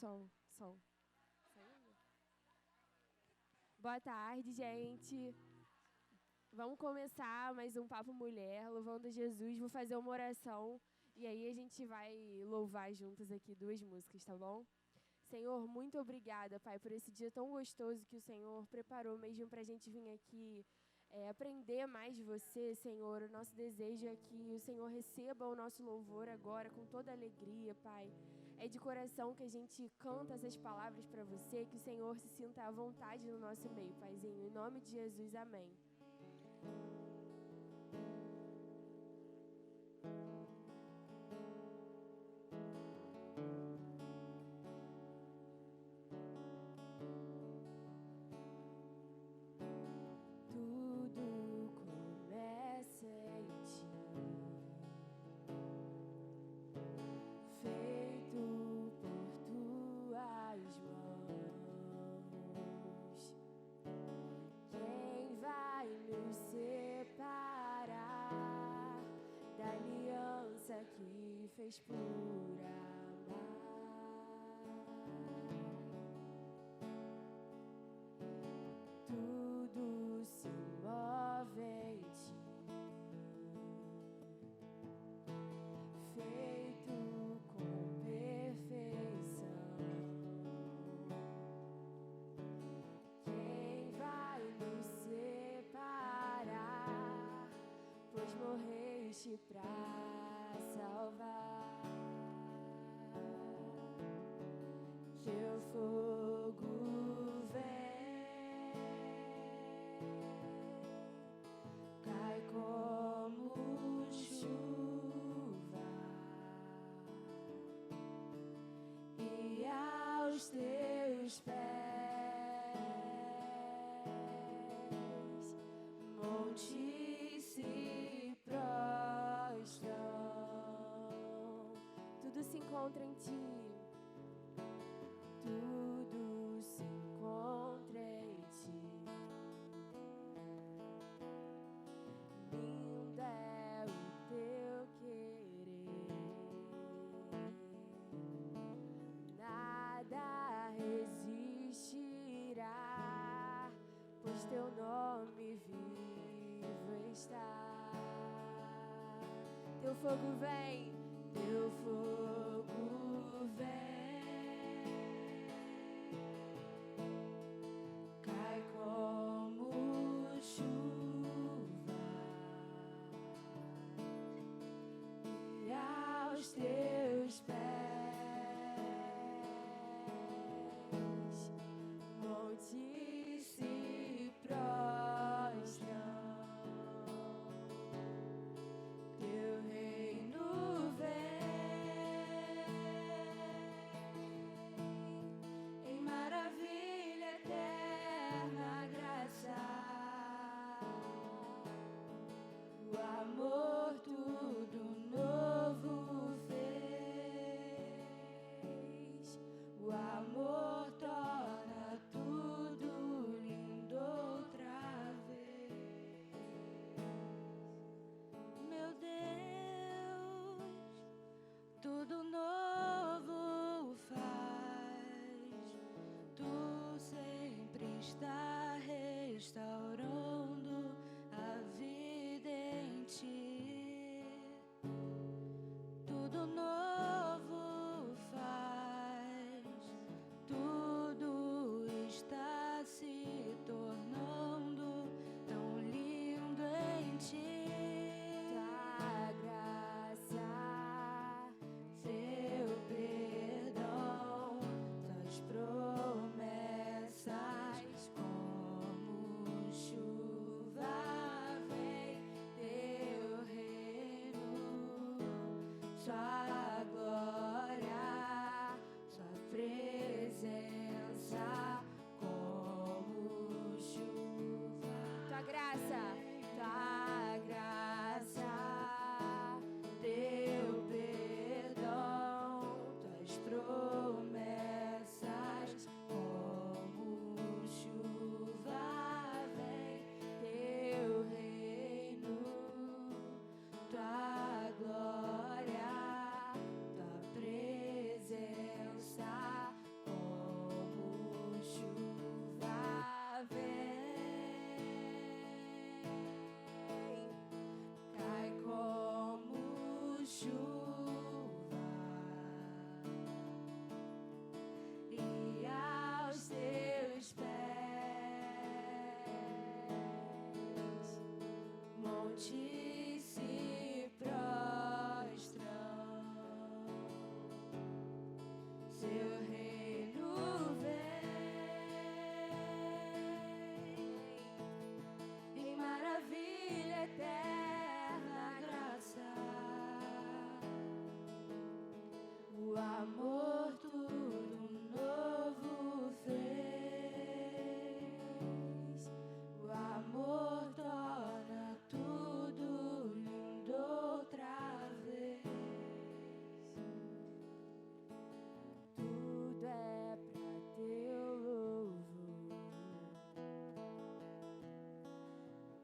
som. Saindo? Boa tarde, gente. Vamos começar mais um Papo Mulher, louvando Jesus. Vou fazer uma oração e aí a gente vai louvar juntas aqui 2 músicas, tá bom? Senhor, muito obrigada, Pai, por esse dia tão gostoso que o Senhor preparou mesmo para a gente vir aqui aprender mais de você, Senhor. O nosso desejo é que o Senhor receba o nosso louvor agora com toda alegria, Pai. É de coração que a gente canta essas palavras para você, que o Senhor se sinta à vontade no nosso meio, Paizinho. Em nome de Jesus, amém. Que fez por amar. Tudo se move em ti, feito com perfeição. Quem vai nos separar? Pois morreste pra salvar. Teu fogo vem, cai como chuva, e aos teus pés montes se prostram. Tudo se encontra em ti. Tudo se encontra em ti. Lindo é o teu querer. Nada resistirá, pois teu nome vivo está. Teu fogo vem, teu fogo vem, cai como chuva, e aos teus pés montes se prostram. Teu reino vem, ti se prostram. Seu reino vem em maravilha eterna graça. O amor tudo novo fez. O amor torna tudo lindo outra vez. Tudo é pra teu louvor.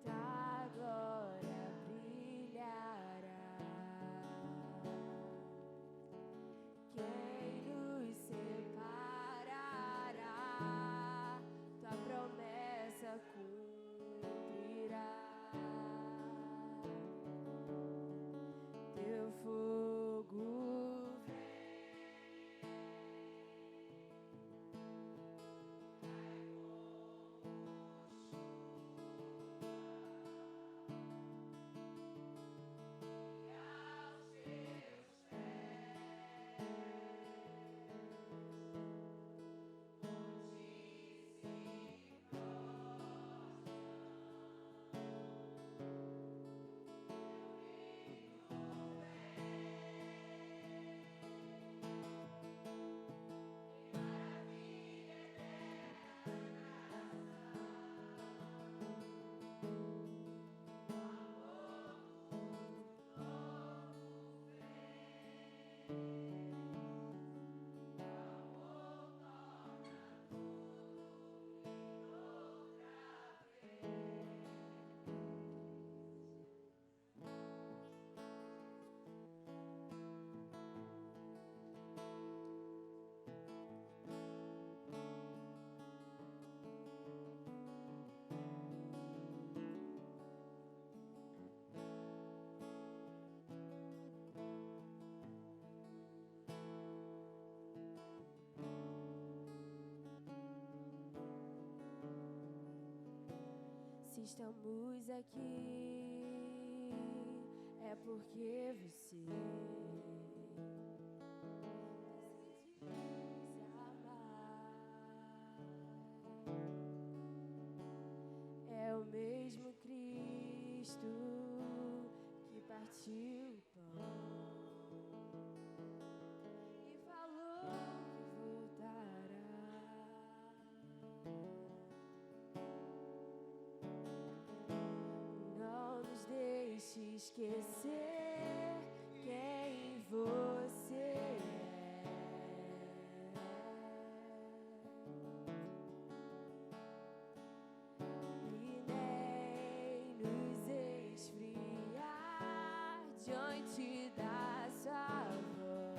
Tua glória brilhará. Quem nos separará? Tua promessa cumprirá. Teu fogo se estamos aqui, é porque você decidiu amar. É o mesmo Cristo que partiu o pão e falou que voltará. Não nos deixe esquecer quem você é. E nem nos esfriar diante da sua voz.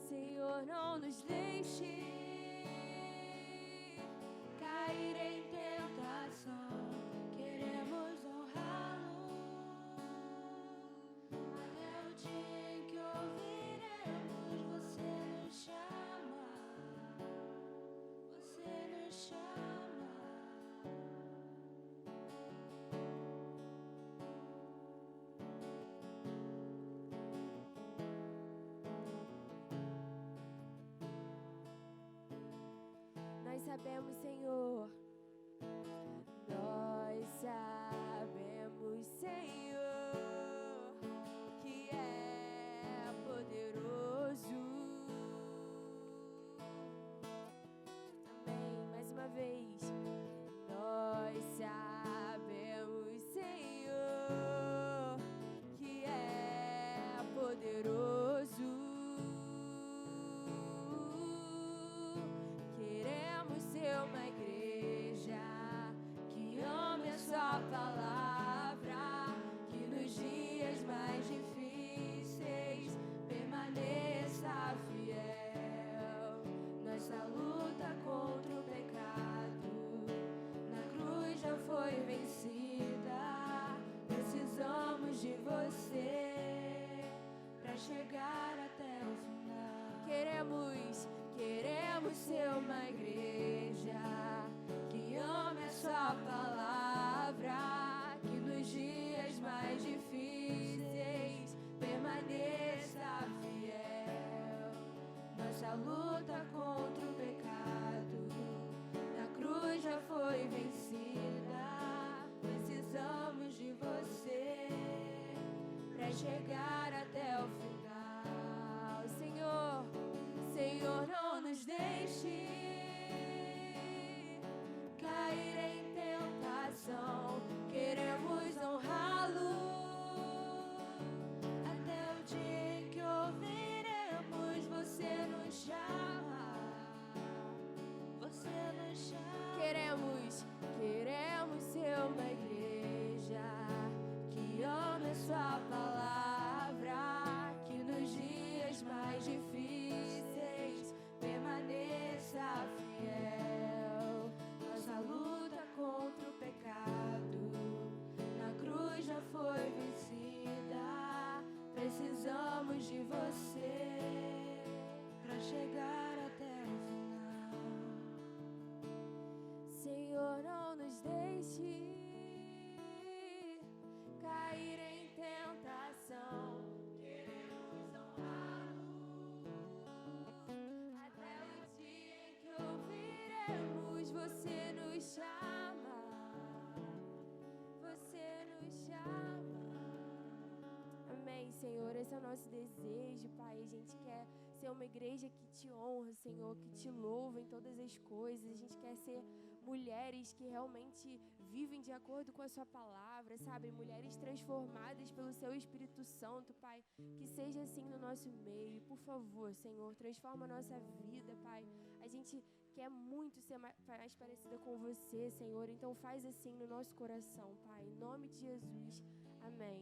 Senhor, não nos deixe cair em tentação, queremos honrá-lo até o dia em que ouviremos você nos chama, você nos chama. Nós sabemos, Senhor, nós sabemos, Senhor, que é poderoso. Amém. Mais uma vez. Nós sabemos, Senhor, que é poderoso. Queremos ser uma igreja que ame a sua palavra, que nos dias mais difíceis permaneça fiel. Nossa luta contra o pecado na cruz já foi vencida. Precisamos de você para chegar até o final. Queremos ser uma igreja chegar até o final. Senhor, Senhor, não nos deixe cair em tentação. Queremos honrá-lo até o dia em que ouviremos você nos chamar. Você nos chama. Queremos ser uma igreja que ame a sua palavra, que nos dias mais difíceis permaneça fiel. Nossa luta contra o pecado na cruz já foi vencida. Precisamos de você para chegar até o final. Senhor, não nos deixe cair em tentação. Queremos honrá-lo até o dia em que ouviremos você nos chama. Você nos chama. Amém, Senhor. Esse é o nosso desejo, Pai. A gente quer ser uma igreja que te honra, Senhor, que te louva em todas as coisas. A gente quer ser mulheres que realmente vivem de acordo com a sua palavra, sabe? Mulheres transformadas pelo seu Espírito Santo, Pai. Que seja assim no nosso meio. Por favor, Senhor, transforma a nossa vida, Pai. A gente quer muito ser mais parecida com você, Senhor. Então faz assim no nosso coração, Pai. Em nome de Jesus. Amém.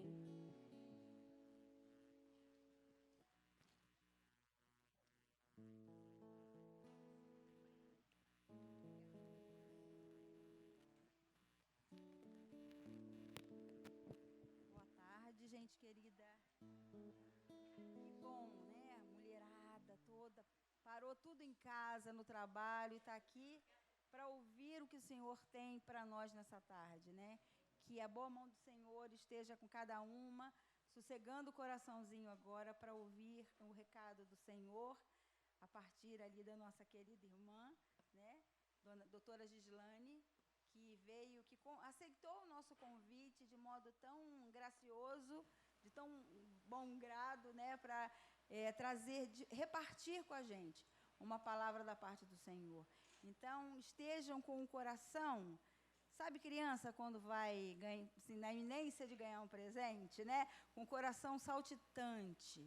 Gente querida, que bom, né? Mulherada toda, parou tudo em casa, no trabalho, e está aqui para ouvir o que o Senhor tem para nós nessa tarde, né? Que a boa mão do Senhor esteja com cada uma, sossegando o coraçãozinho agora para ouvir o recado do Senhor, a partir ali da nossa querida irmã, né? Doutora Gislane, que veio, que aceitou o nosso convite de modo tão gracioso, de tão bom grado, né, para repartir com a gente uma palavra da parte do Senhor. Então, estejam com o coração, sabe, criança, quando vai ganhar, assim, na iminência de ganhar um presente, né, com o coração saltitante,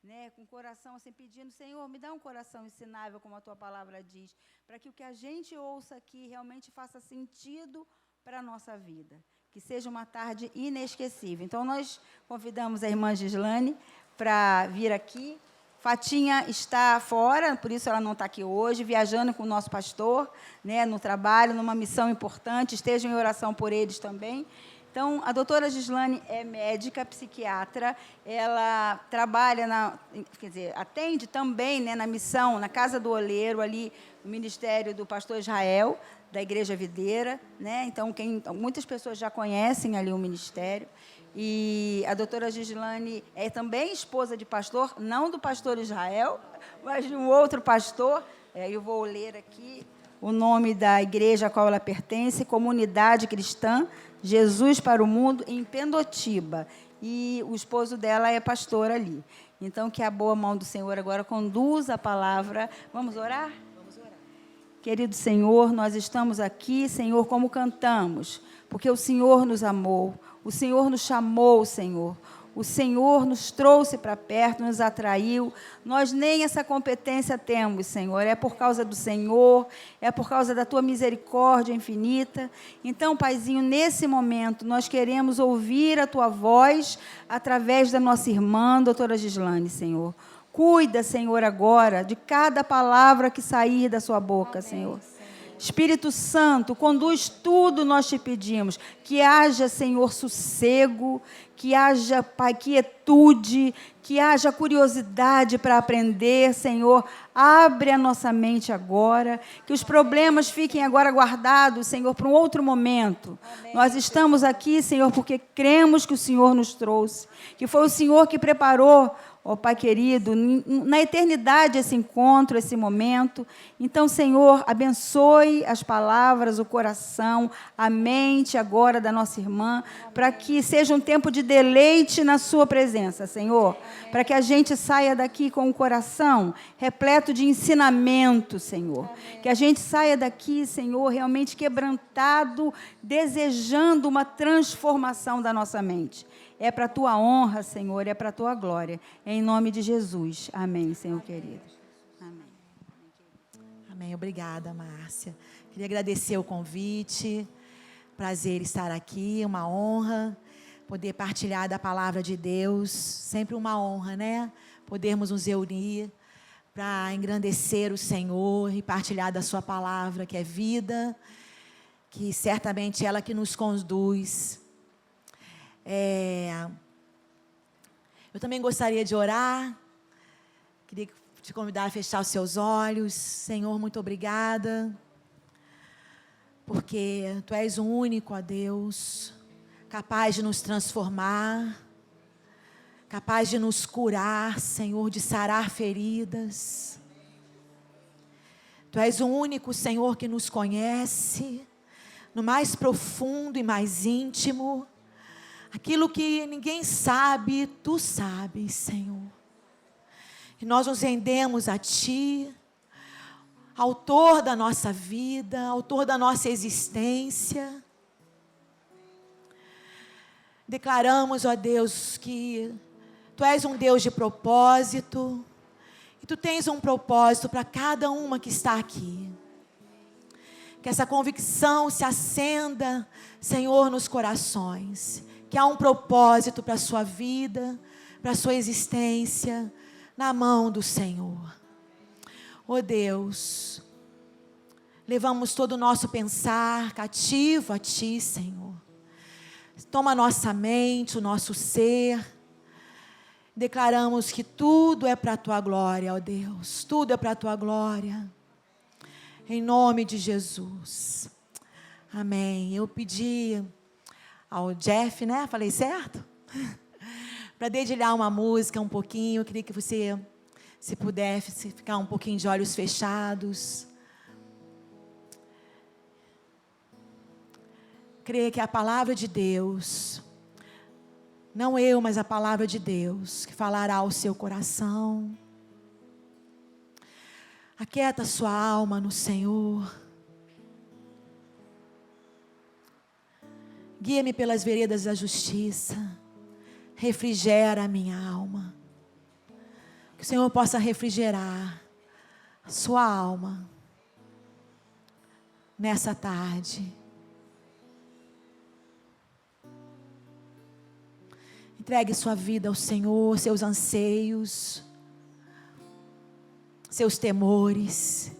né, com o coração assim, pedindo, Senhor, me dá um coração ensinável, como a tua palavra diz, para que o que a gente ouça aqui realmente faça sentido para a nossa vida, que seja uma tarde inesquecível. Então, nós convidamos a irmã Gislane para vir aqui. Fatinha está fora, por isso ela não está aqui hoje, viajando com o nosso pastor, né, no trabalho, numa missão importante, estejam em oração por eles também. Então, a doutora Gislane é médica, psiquiatra, ela trabalha, atende também, né, na missão, na Casa do Oleiro, ali, no ministério do pastor Israel, da Igreja Videira, né? Então, muitas pessoas já conhecem ali o ministério. E a doutora Gislane é também esposa de pastor, não do pastor Israel, mas de um outro pastor. Eu vou ler aqui o nome da igreja a qual ela pertence, Comunidade Cristã Jesus para o Mundo, em Pendotiba. E o esposo dela é pastor ali. Então, que a boa mão do Senhor agora conduza a palavra. Vamos orar? Vamos orar. Querido Senhor, nós estamos aqui, Senhor, como cantamos, porque o Senhor nos amou, o Senhor nos chamou, Senhor. O Senhor nos trouxe para perto, nos atraiu. Nós nem essa competência temos, Senhor. É por causa do Senhor, é por causa da Tua misericórdia infinita. Então, Paizinho, nesse momento, nós queremos ouvir a Tua voz através da nossa irmã, doutora Gislane, Senhor. Cuida, Senhor, agora de cada palavra que sair da sua boca, amém, Senhor. Espírito Santo, conduz tudo, nós te pedimos. Que haja, Senhor, sossego, que haja, Pai, quietude, que haja curiosidade para aprender, Senhor. Abre a nossa mente agora, que os problemas fiquem agora guardados, Senhor, para um outro momento. Amém. Nós estamos aqui, Senhor, porque cremos que o Senhor nos trouxe, que foi o Senhor que preparou ó Pai querido, na eternidade esse encontro, esse momento. Então, Senhor, abençoe as palavras, o coração, a mente agora da nossa irmã, para que seja um tempo de deleite na sua presença, Senhor, para que a gente saia daqui com o coração repleto de ensinamento, Senhor, que a gente saia daqui, Senhor, realmente quebrantado, desejando uma transformação da nossa mente. É para a tua honra, Senhor, é para a tua glória. Em nome de Jesus. Amém, Senhor querido. Amém. Amém. Obrigada, Márcia. Queria agradecer o convite. Prazer estar aqui, uma honra poder partilhar da palavra de Deus. Sempre uma honra, né? Podermos nos reunir para engrandecer o Senhor e partilhar da sua palavra, que é vida, que certamente é ela que nos conduz. Eu também gostaria de orar. Queria te convidar a fechar os seus olhos. Senhor, muito obrigada, porque Tu és o único, ó Deus, capaz de nos transformar, capaz de nos curar, Senhor, de sarar feridas. Tu és o único, Senhor, que nos conhece no mais profundo e mais íntimo. Aquilo que ninguém sabe, Tu sabes, Senhor. E nós nos rendemos a Ti, autor da nossa vida, autor da nossa existência. Declaramos, ó Deus, que Tu és um Deus de propósito, e Tu tens um propósito para cada uma que está aqui. Que essa convicção se acenda, Senhor, nos corações. Que há um propósito para a sua vida, para a sua existência, na mão do Senhor. Oh Deus, levamos todo o nosso pensar cativo a Ti, Senhor. Toma a nossa mente, o nosso ser. Declaramos que tudo é para a Tua glória, ó Deus. Tudo é para a Tua glória. Em nome de Jesus. Amém. Eu pedi ao Jeff, né? Falei certo? Para dedilhar uma música um pouquinho. Eu queria que você, se pudesse, ficar um pouquinho de olhos fechados. Creia que a palavra de Deus, não eu, mas a palavra de Deus, que falará ao seu coração. Aquieta a sua alma no Senhor. Guia-me pelas veredas da justiça. Refrigera a minha alma. Que o Senhor possa refrigerar a sua alma nessa tarde. Entregue sua vida ao Senhor, seus anseios, seus temores.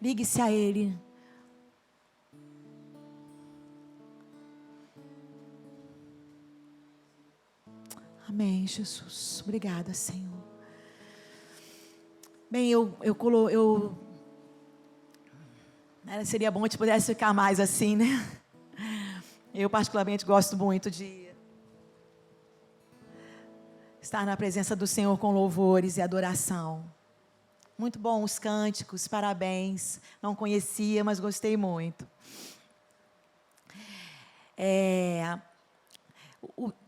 Ligue-se a Ele. Amém, Jesus. Obrigada, Senhor. Bem, seria bom se pudesse ficar mais assim, né? Eu particularmente gosto muito de estar na presença do Senhor com louvores e adoração. Muito bom os cânticos, parabéns. Não conhecia, mas gostei muito.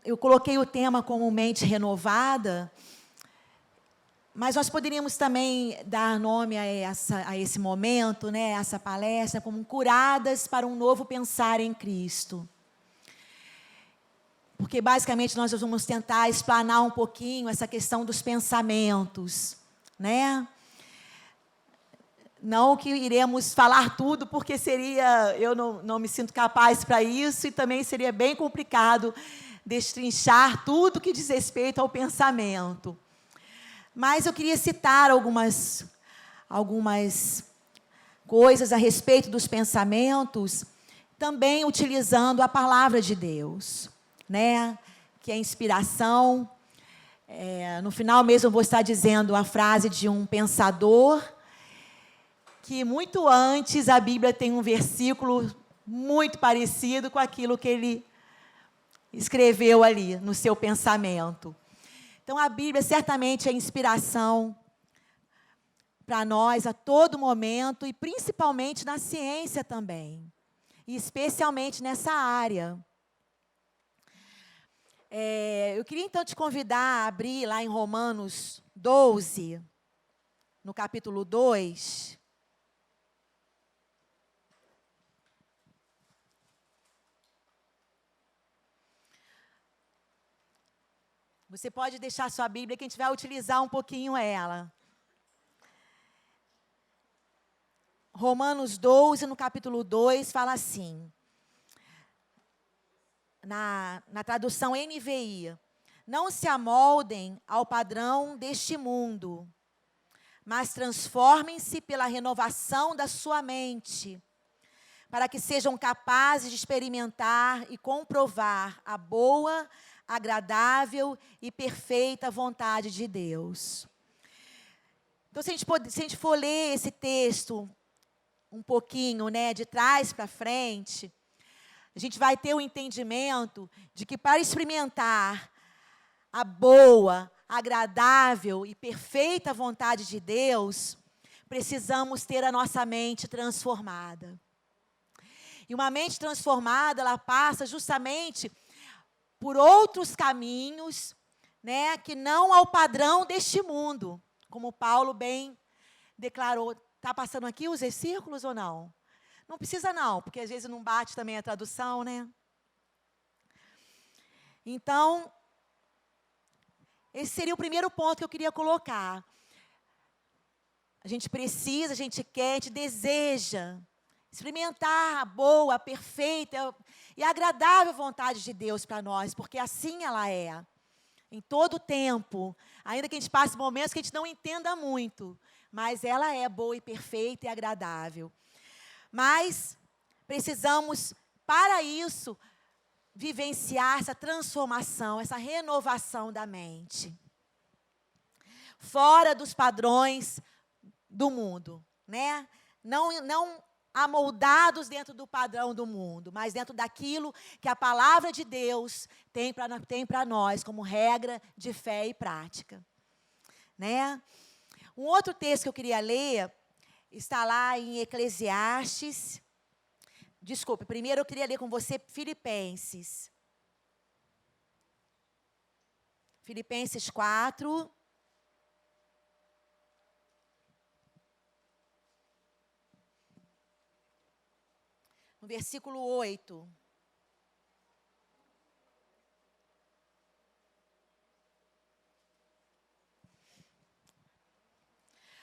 Eu coloquei o tema como mente renovada, mas nós poderíamos também dar nome a esse momento, né, essa palestra, como curadas para um novo pensar em Cristo. Porque, basicamente, nós vamos tentar explanar um pouquinho essa questão dos pensamentos, né? Não que iremos falar tudo, porque eu não me sinto capaz para isso, e também seria bem complicado destrinchar tudo que diz respeito ao pensamento. Mas eu queria citar algumas coisas a respeito dos pensamentos, também utilizando a palavra de Deus, né? Que é inspiração. No final mesmo eu vou estar dizendo a frase de um pensador, que muito antes a Bíblia tem um versículo muito parecido com aquilo que ele escreveu ali no seu pensamento. Então, a Bíblia certamente é inspiração para nós a todo momento, e principalmente na ciência também, e especialmente nessa área. Eu queria, então, te convidar a abrir lá em Romanos 12, no capítulo 2. Você pode deixar sua Bíblia, que a gente vai utilizar um pouquinho ela. Romanos 12, no capítulo 2, fala assim, na tradução NVI: não se amoldem ao padrão deste mundo, mas transformem-se pela renovação da sua mente, para que sejam capazes de experimentar e comprovar a boa, agradável e perfeita vontade de Deus. Então, se a gente for ler esse texto um pouquinho, né, de trás para frente, a gente vai ter o entendimento de que para experimentar a boa, agradável e perfeita vontade de Deus, precisamos ter a nossa mente transformada. E uma mente transformada, ela passa justamente por outros caminhos, né, que não ao padrão deste mundo, como Paulo bem declarou. Está passando aqui os versículos ou não? Não precisa não, porque às vezes não bate também a tradução, né? Então, esse seria o primeiro ponto que eu queria colocar. A gente precisa, a gente quer, a gente deseja experimentar a boa, perfeita e agradável vontade de Deus para nós, porque assim ela é, em todo o tempo, ainda que a gente passe momentos que a gente não entenda muito, mas ela é boa e perfeita e agradável. Mas precisamos, para isso, vivenciar essa transformação, essa renovação da mente, fora dos padrões do mundo, né? Não amoldados dentro do padrão do mundo, mas dentro daquilo que a palavra de Deus tem para nós como regra de fé e prática, né? Um outro texto que eu queria ler está lá em Eclesiastes. Desculpe, primeiro eu queria ler com você Filipenses. Filipenses 4. No versículo 8.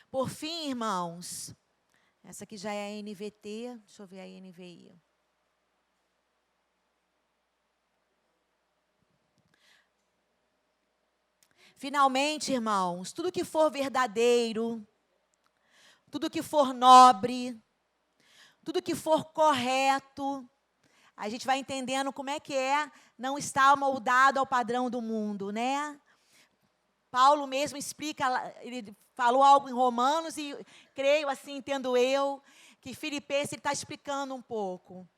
Por fim, irmãos, essa aqui já é a NVT, deixa eu ver a NVI. Finalmente, irmãos, tudo que for verdadeiro, tudo que for nobre, tudo que for correto, a gente vai entendendo como é que não estar moldado ao padrão do mundo, né? Paulo mesmo explica, ele falou algo em Romanos e creio, assim, entendo eu, que Filipenses ele está explicando um pouco.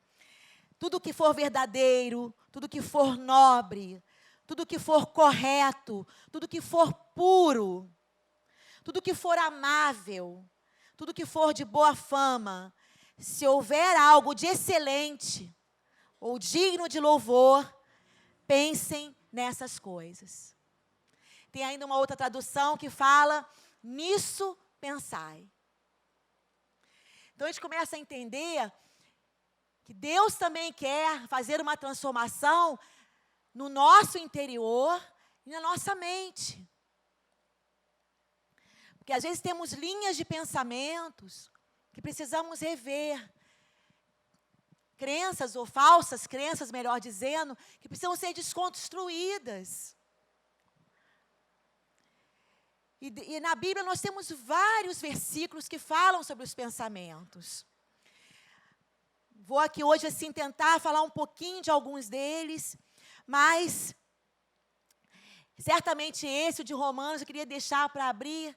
Tudo que for verdadeiro, tudo que for nobre, tudo que for correto, tudo que for puro, tudo que for amável, tudo que for de boa fama, se houver algo de excelente ou digno de louvor, pensem nessas coisas. Tem ainda uma outra tradução que fala, nisso pensai. Então, a gente começa a entender que Deus também quer fazer uma transformação no nosso interior e na nossa mente. Porque, às vezes, temos linhas de pensamentos que precisamos rever. Crenças, ou falsas crenças, melhor dizendo, que precisam ser desconstruídas. E na Bíblia nós temos vários versículos que falam sobre os pensamentos. Vou aqui hoje assim tentar falar um pouquinho de alguns deles, mas certamente esse, o de Romanos, eu queria deixar para abrir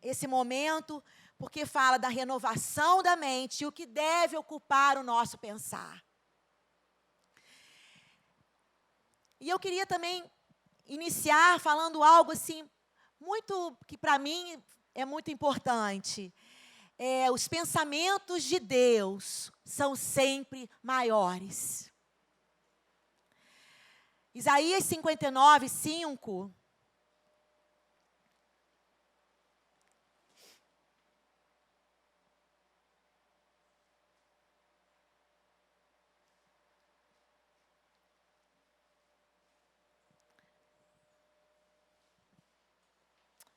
esse momento, porque fala da renovação da mente e o que deve ocupar o nosso pensar. E eu queria também iniciar falando algo assim, muito, que para mim é muito importante. Os pensamentos de Deus são sempre maiores. Isaías 59, 5.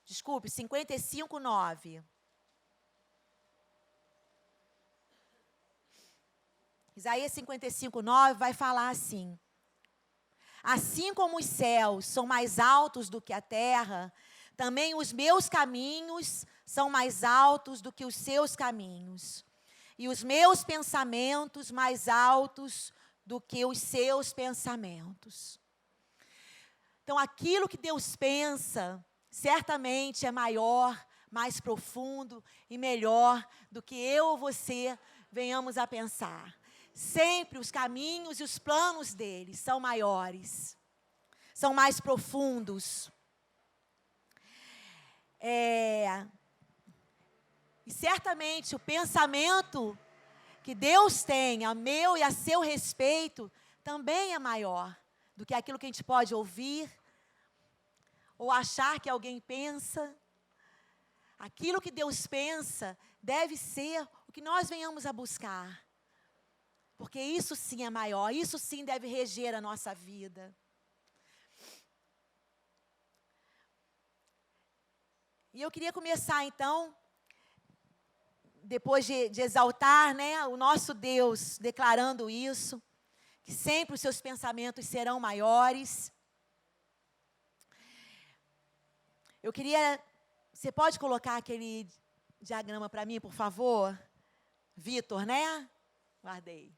Desculpe, 55, 9. Isaías 55, 9 vai falar assim: assim como os céus são mais altos do que a terra, também os meus caminhos são mais altos do que os seus caminhos, e os meus pensamentos mais altos do que os seus pensamentos. Então, aquilo que Deus pensa, certamente é maior, mais profundo e melhor do que eu ou você venhamos a pensar. Sempre os caminhos e os planos dele são maiores, são mais profundos. E certamente o pensamento que Deus tem a meu e a seu respeito também é maior do que aquilo que a gente pode ouvir ou achar que alguém pensa. Aquilo que Deus pensa deve ser o que nós venhamos a buscar. Porque isso sim é maior, isso sim deve reger a nossa vida. E eu queria começar então, depois de exaltar, né, o nosso Deus, declarando isso, que sempre os seus pensamentos serão maiores. Eu queria, você pode colocar aquele diagrama para mim, por favor? Vitor, né? Guardei.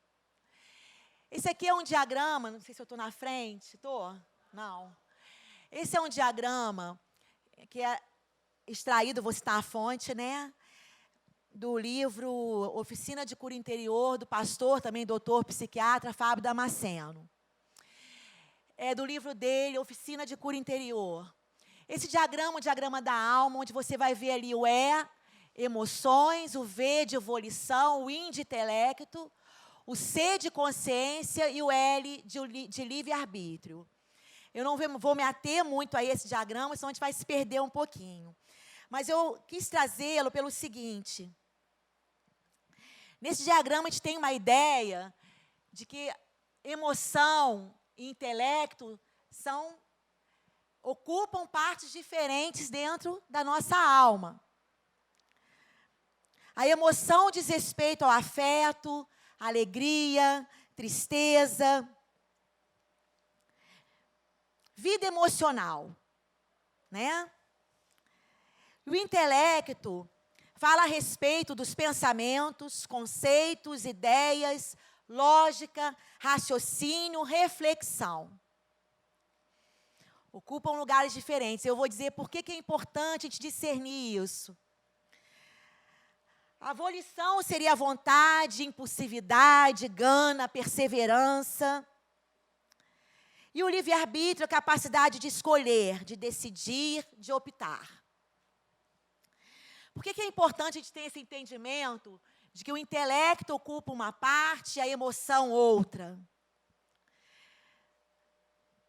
Esse aqui é um diagrama, não sei se eu estou na frente, estou? Não. Esse é um diagrama que é extraído, vou citar a fonte, né? Do livro Oficina de Cura Interior, do pastor, também doutor psiquiatra, Fábio Damasceno. É do livro dele, Oficina de Cura Interior. Esse diagrama é o diagrama da alma, onde você vai ver ali o E, emoções, o V de volição, o I de intelecto, o C de consciência e o L de livre-arbítrio. Eu não vou me ater muito a esse diagrama, senão a gente vai se perder um pouquinho. Mas eu quis trazê-lo pelo seguinte. Nesse diagrama a gente tem uma ideia de que emoção e intelecto ocupam partes diferentes dentro da nossa alma. A emoção diz respeito ao afeto, alegria, tristeza, vida emocional, né? E o intelecto fala a respeito dos pensamentos, conceitos, ideias, lógica, raciocínio, reflexão. Ocupam lugares diferentes. Eu vou dizer por que é importante a gente discernir isso. A volição seria a vontade, impulsividade, gana, perseverança. E o livre-arbítrio, a capacidade de escolher, de decidir, de optar. Por que é importante a gente ter esse entendimento de que o intelecto ocupa uma parte e a emoção outra?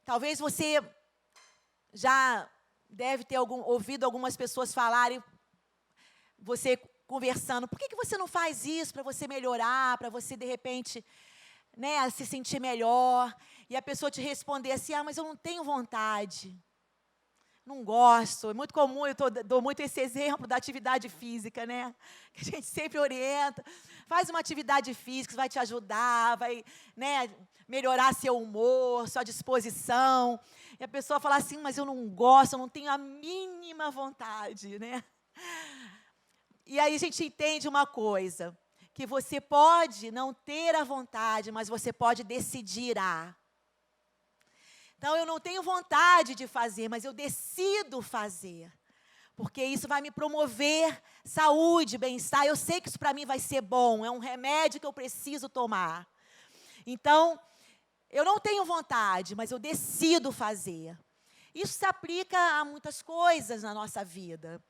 Talvez você já deve ter ouvido algumas pessoas falarem, você conversando, por que você não faz isso para você melhorar, para você, de repente, né, se sentir melhor? E a pessoa te responder assim, mas eu não tenho vontade, não gosto. É muito comum, eu dou muito esse exemplo da atividade física, né? Que a gente sempre orienta, faz uma atividade física, isso vai te ajudar, vai, né, melhorar seu humor, sua disposição. E a pessoa fala assim, mas eu não gosto, eu não tenho a mínima vontade, né? E aí a gente entende uma coisa, que você pode não ter a vontade, mas você pode decidir a. Então, eu não tenho vontade de fazer, mas eu decido fazer. Porque isso vai me promover saúde, bem-estar. Eu sei que isso para mim vai ser bom, é um remédio que eu preciso tomar. Então, eu não tenho vontade, mas eu decido fazer. Isso se aplica a muitas coisas na nossa vida,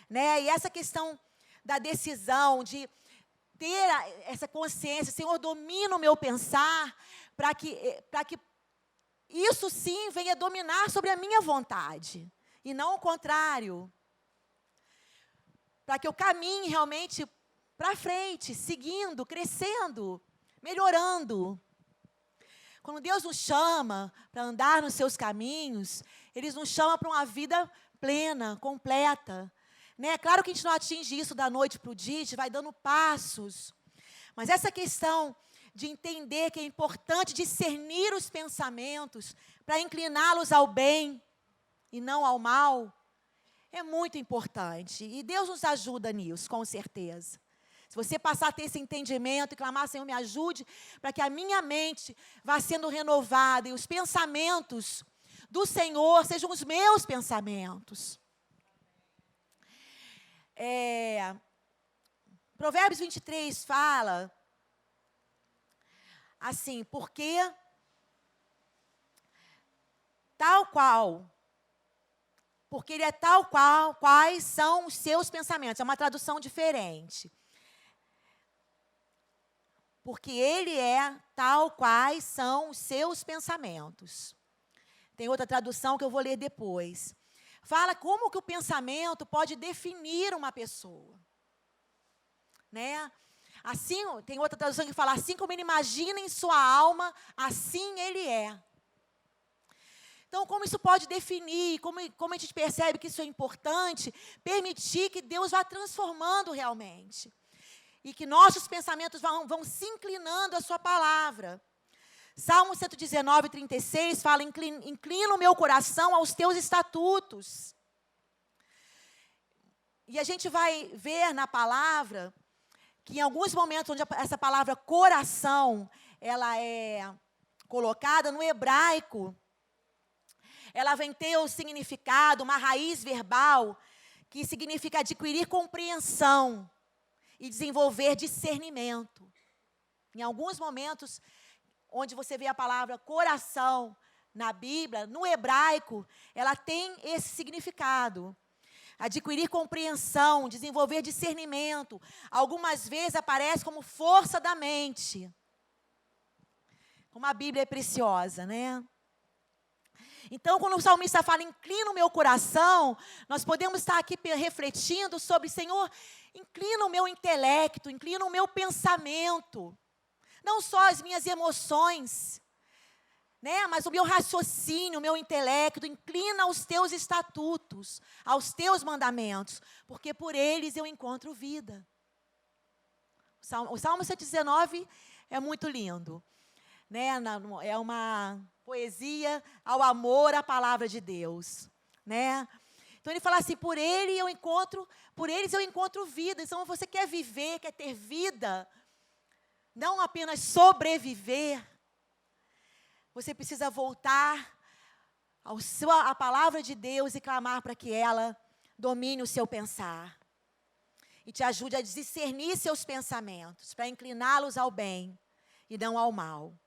né? E essa questão da decisão, de ter essa consciência, Senhor, domina o meu pensar, para que isso sim venha dominar sobre a minha vontade, e não o contrário. Para que eu caminhe realmente para frente, seguindo, crescendo, melhorando. Quando Deus nos chama para andar nos seus caminhos, Ele nos chama para uma vida plena, completa. Né? É claro que a gente não atinge isso da noite para o dia, a gente vai dando passos. Mas essa questão de entender que é importante discernir os pensamentos para incliná-los ao bem e não ao mal, é muito importante. E Deus nos ajuda nisso, com certeza. Se você passar a ter esse entendimento e clamar, Senhor, me ajude, para que a minha mente vá sendo renovada e os pensamentos do Senhor sejam os meus pensamentos. Provérbios 23 fala assim, porque ele é tal qual, quais são os seus pensamentos. É uma tradução diferente. Porque ele é tal quais são os seus pensamentos. Tem outra tradução que eu vou ler depois. Fala como que o pensamento pode definir uma pessoa. Né? Assim, tem outra tradução que fala, assim como ele imagina em sua alma, assim ele é. Então, como isso pode definir, como a gente percebe que isso é importante, permitir que Deus vá transformando realmente. E que nossos pensamentos vão se inclinando à sua palavra. Salmo 119, 36 fala, inclina o meu coração aos teus estatutos. E a gente vai ver na palavra que em alguns momentos onde essa palavra coração, ela é colocada no hebraico, ela vem ter o significado, uma raiz verbal, que significa adquirir compreensão e desenvolver discernimento. Em alguns momentos, onde você vê a palavra coração na Bíblia, no hebraico, ela tem esse significado. Adquirir compreensão, desenvolver discernimento. Algumas vezes aparece como força da mente. Como a Bíblia é preciosa, né? Então, quando o salmista fala, inclina o meu coração, nós podemos estar aqui refletindo sobre, Senhor, inclina o meu intelecto, inclina o meu pensamento. Não só as minhas emoções, né, mas o meu raciocínio, o meu intelecto, inclina aos teus estatutos, aos teus mandamentos, porque por eles eu encontro vida. O Salmo 119 é muito lindo. Né, é uma poesia ao amor à palavra de Deus, né? Então ele fala assim, por eles eu encontro vida. Então você quer viver, quer ter vida, não apenas sobreviver, você precisa voltar à palavra de Deus e clamar para que ela domine o seu pensar e te ajude a discernir seus pensamentos, para incliná-los ao bem e não ao mal.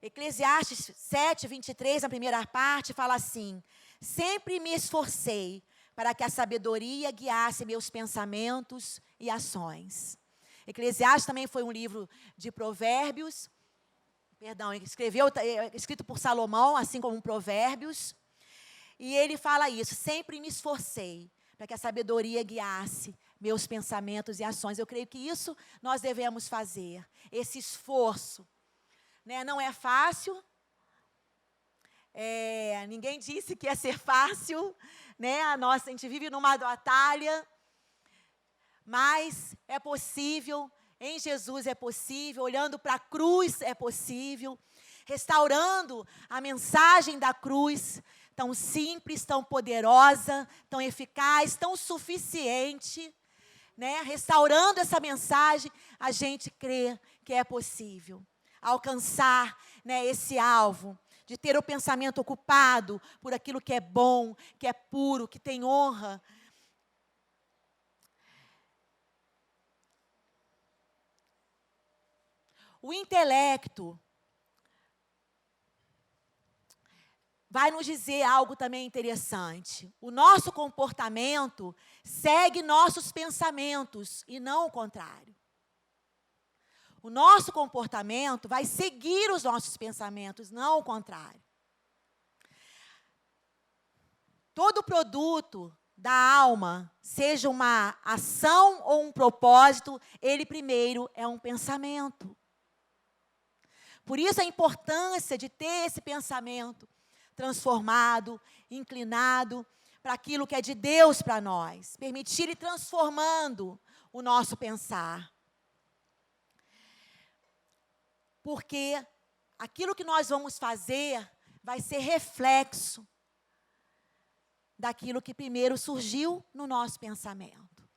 Eclesiastes 7, 23, na primeira parte, fala assim, sempre me esforcei para que a sabedoria guiasse meus pensamentos e ações. Eclesiastes também foi um livro de provérbios, escrito por Salomão, assim como Provérbios, e ele fala isso, sempre me esforcei para que a sabedoria guiasse meus pensamentos e ações. Eu creio que isso nós devemos fazer, esse esforço. Né? Não é fácil, ninguém disse que ia ser fácil, né? A gente vive numa batalha, mas é possível, em Jesus é possível, olhando para a cruz é possível, restaurando a mensagem da cruz, tão simples, tão poderosa, tão eficaz, tão suficiente, né? Restaurando essa mensagem, a gente crê que é possível alcançar, né, esse alvo, de ter o pensamento ocupado por aquilo que é bom, que é puro, que tem honra. O intelecto vai nos dizer algo também interessante. O nosso comportamento segue nossos pensamentos e não o contrário. O nosso comportamento vai seguir os nossos pensamentos, não o contrário. Todo produto da alma, seja uma ação ou um propósito, ele primeiro é um pensamento. Por isso a importância de ter esse pensamento transformado, inclinado para aquilo que é de Deus para nós. Permitir Ele transformando o nosso pensar. Porque aquilo que nós vamos fazer vai ser reflexo daquilo que primeiro surgiu no nosso pensamento.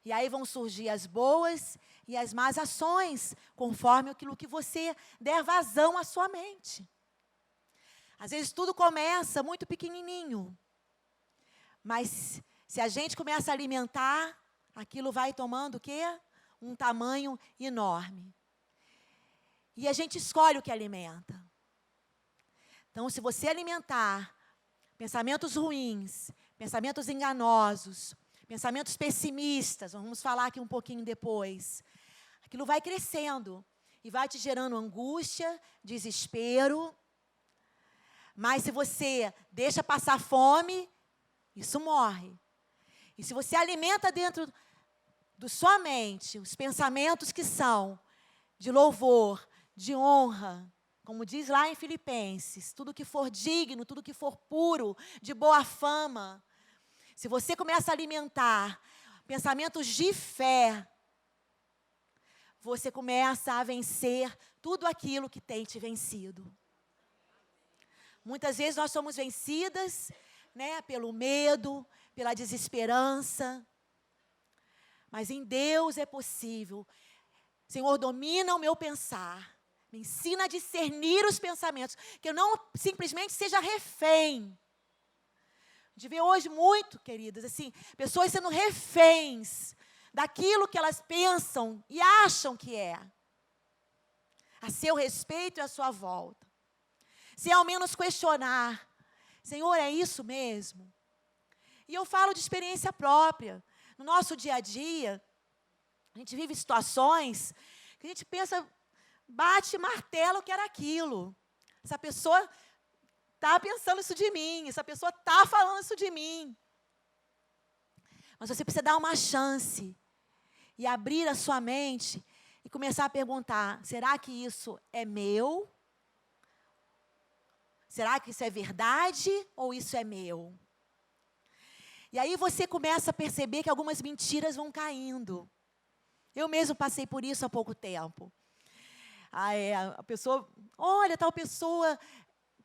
E aí vão surgir as boas e as más ações, conforme aquilo que você der vazão à sua mente. Às vezes tudo começa muito pequenininho, mas se a gente começa a alimentar, aquilo vai tomando o quê? Um tamanho enorme. E a gente escolhe o que alimenta. Então, se você alimentar pensamentos ruins, pensamentos enganosos, pensamentos pessimistas, vamos falar aqui um pouquinho depois, aquilo vai crescendo e vai te gerando angústia, desespero. Mas se você deixa passar fome, isso morre. E se você alimenta dentro da sua mente os pensamentos que são de louvor, de honra, como diz lá em Filipenses, tudo que for digno, tudo que for puro, de boa fama. Se você começa a alimentar pensamentos de fé, você começa a vencer tudo aquilo que tem te vencido. Muitas vezes nós somos vencidas, né, pelo medo, pela desesperança. Mas em Deus é possível. Senhor, domina o meu pensar. Me ensina a discernir os pensamentos. Que eu não simplesmente seja refém. De ver hoje muito, queridas, assim, pessoas sendo reféns daquilo que elas pensam e acham que é. A seu respeito e à sua volta. Sem ao menos questionar. Senhor, é isso mesmo? E eu falo de experiência própria. No nosso dia a dia, a gente vive situações que a gente pensa, bate martelo que era aquilo. Essa pessoa está pensando isso de mim, essa pessoa está falando isso de mim. Mas você precisa dar uma chance e abrir a sua mente e começar a perguntar, será que isso é meu? Será que isso é verdade ou isso é meu? E aí você começa a perceber que algumas mentiras vão caindo. Eu mesmo passei por isso há pouco tempo. A pessoa, olha, tal pessoa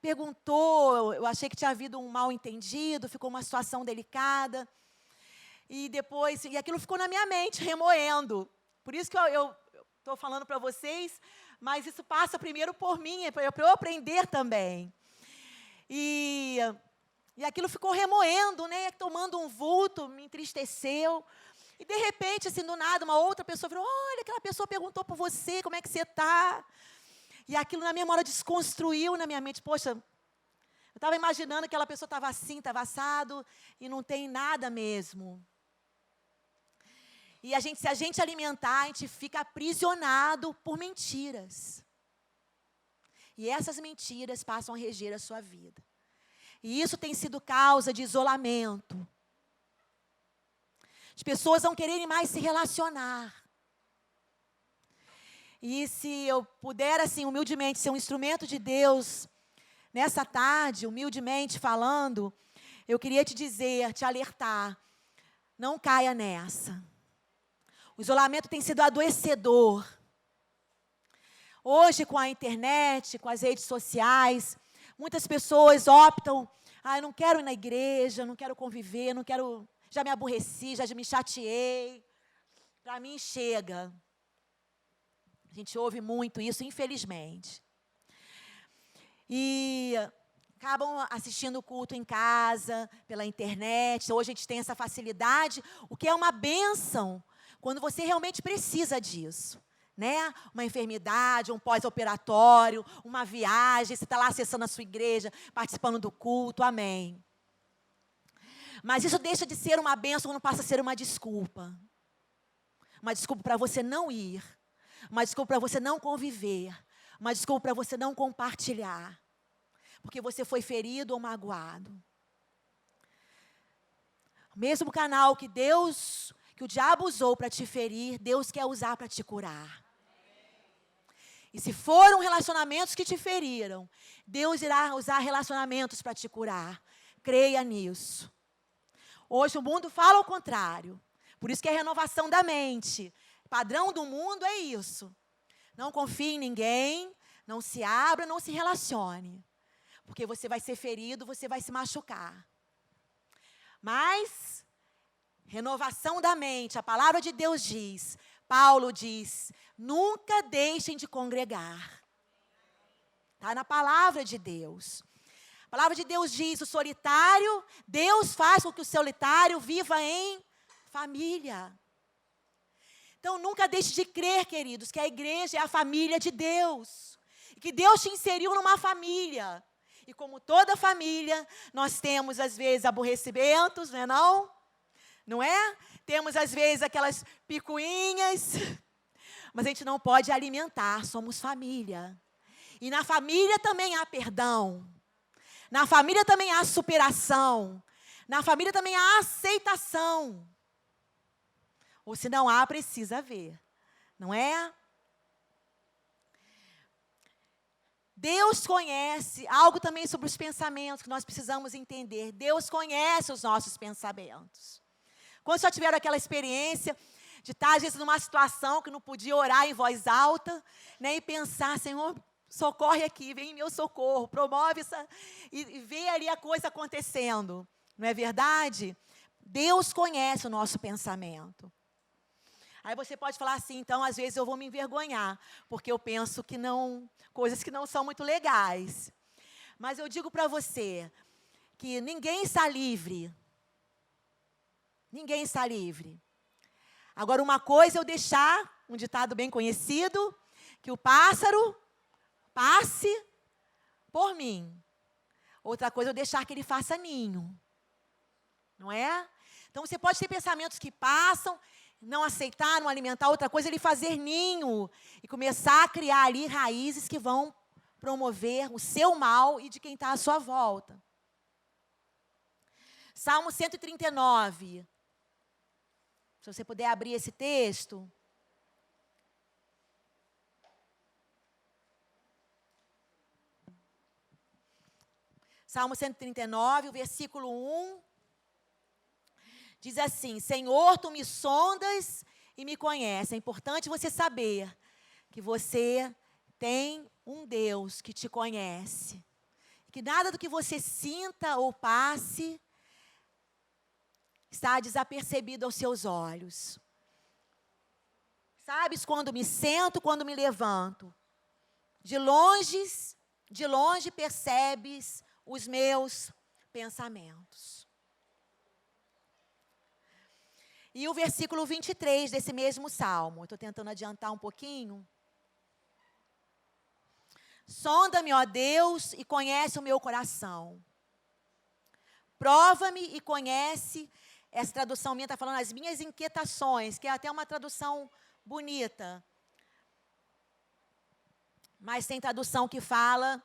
perguntou, eu achei que tinha havido um mal-entendido, ficou uma situação delicada. E depois, e aquilo ficou na minha mente, remoendo. Por isso que eu estou falando para vocês, mas isso passa primeiro por mim, para eu aprender também. E aquilo ficou remoendo, né, tomando um vulto, me entristeceu. E, de repente, assim, do nada, uma outra pessoa falou, olha, aquela pessoa perguntou por você, como é que você está? E aquilo, na mesma hora, desconstruiu na minha mente. Poxa, eu estava imaginando que aquela pessoa estava assim, estava assado, e não tem nada mesmo. E se a gente alimentar, a gente fica aprisionado por mentiras. E essas mentiras passam a reger a sua vida. E isso tem sido causa de isolamento. As pessoas não quererem mais se relacionar. E se eu puder, assim, humildemente, ser um instrumento de Deus, nessa tarde, humildemente falando, eu queria te dizer, te alertar, não caia nessa. O isolamento tem sido adoecedor. Hoje, com a internet, com as redes sociais, muitas pessoas optam, eu não quero ir na igreja, não quero conviver, não quero, já me aborreci, já me chateei. Para mim, chega. A gente ouve muito isso, infelizmente. E acabam assistindo o culto em casa, pela internet. Hoje a gente tem essa facilidade, o que é uma bênção, quando você realmente precisa disso. né? Uma enfermidade, um pós-operatório, uma viagem, você está lá acessando a sua igreja, participando do culto, amém. Mas isso deixa de ser uma bênção quando passa a ser uma desculpa. Uma desculpa para você não ir. Uma desculpa para você não conviver. Uma desculpa para você não compartilhar. Porque você foi ferido ou magoado. O mesmo canal que o diabo usou para te ferir, Deus quer usar para te curar. E se foram relacionamentos que te feriram, Deus irá usar relacionamentos para te curar. Creia nisso. Hoje o mundo fala o contrário. Por isso que é renovação da mente. Padrão do mundo é isso. Não confie em ninguém, não se abra, não se relacione. Porque você vai ser ferido, você vai se machucar. Mas, renovação da mente, a palavra de Deus diz, Paulo diz, nunca deixem de congregar. Está na palavra de Deus. A palavra de Deus diz, o solitário, Deus faz com que o solitário viva em família. Então, nunca deixe de crer, queridos, que a igreja é a família de Deus. E que Deus te inseriu numa família. E como toda família, nós temos, às vezes, aborrecimentos, não é não? Não é? Temos, às vezes, aquelas picuinhas. Mas a gente não pode alimentar, somos família. E na família também há perdão. Na família também há superação. Na família também há aceitação. Ou se não há, precisa haver. Não é? Deus conhece algo também sobre os pensamentos que nós precisamos entender. Deus conhece os nossos pensamentos. Quando já tiveram aquela experiência de estar, às vezes, numa situação que não podia orar em voz alta, né, e pensar, Senhor, socorre aqui, vem em meu socorro, promove essa, e vê ali a coisa acontecendo. Não é verdade? Deus conhece o nosso pensamento. Aí você pode falar assim, então, às vezes eu vou me envergonhar, porque eu penso que não, coisas que não são muito legais. Mas eu digo para você que ninguém está livre. Ninguém está livre. Agora, uma coisa é eu deixar, um ditado bem conhecido, que o pássaro passe por mim. Outra coisa é eu deixar que ele faça ninho. Não é? Então, você pode ter pensamentos que passam, não aceitar, não alimentar. Outra coisa é ele fazer ninho e começar a criar ali raízes que vão promover o seu mal e de quem está à sua volta. Salmo 139. Se você puder abrir esse texto. Salmo 139, o versículo 1. Diz assim, Senhor, Tu me sondas e me conheces. É importante você saber que você tem um Deus que te conhece. Que nada do que você sinta ou passe está desapercebido aos seus olhos. Sabes quando me sento, quando me levanto. De longe percebes os meus pensamentos. E o versículo 23 desse mesmo salmo, estou tentando adiantar um pouquinho. Sonda-me, ó Deus, e conhece o meu coração. Prova-me e conhece, essa tradução minha está falando as minhas inquietações, que é até uma tradução bonita. Mas tem tradução que fala,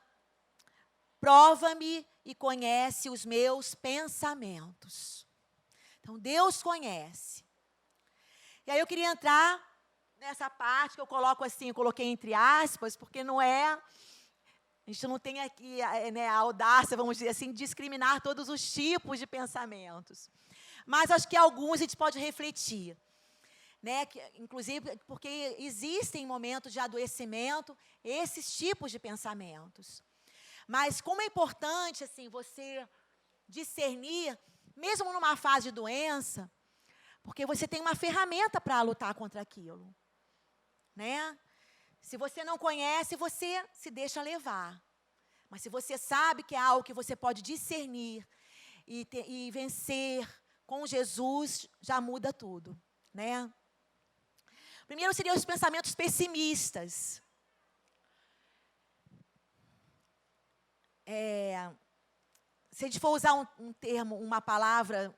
prova-me e conhece os meus pensamentos. Então, Deus conhece. E aí eu queria entrar nessa parte que eu coloco assim, eu coloquei entre aspas, porque não é, a gente não tem aqui, né, a audácia, vamos dizer assim, de discriminar todos os tipos de pensamentos. Mas acho que alguns a gente pode refletir. Né, que, inclusive, porque existem momentos de adoecimento, esses tipos de pensamentos. Mas como é importante assim, você discernir, mesmo numa fase de doença, porque você tem uma ferramenta para lutar contra aquilo. Né? Se você não conhece, você se deixa levar. Mas se você sabe que é algo que você pode discernir e vencer com Jesus, já muda tudo. Né? Primeiro seriam os pensamentos pessimistas. Se a gente for usar um termo, uma palavra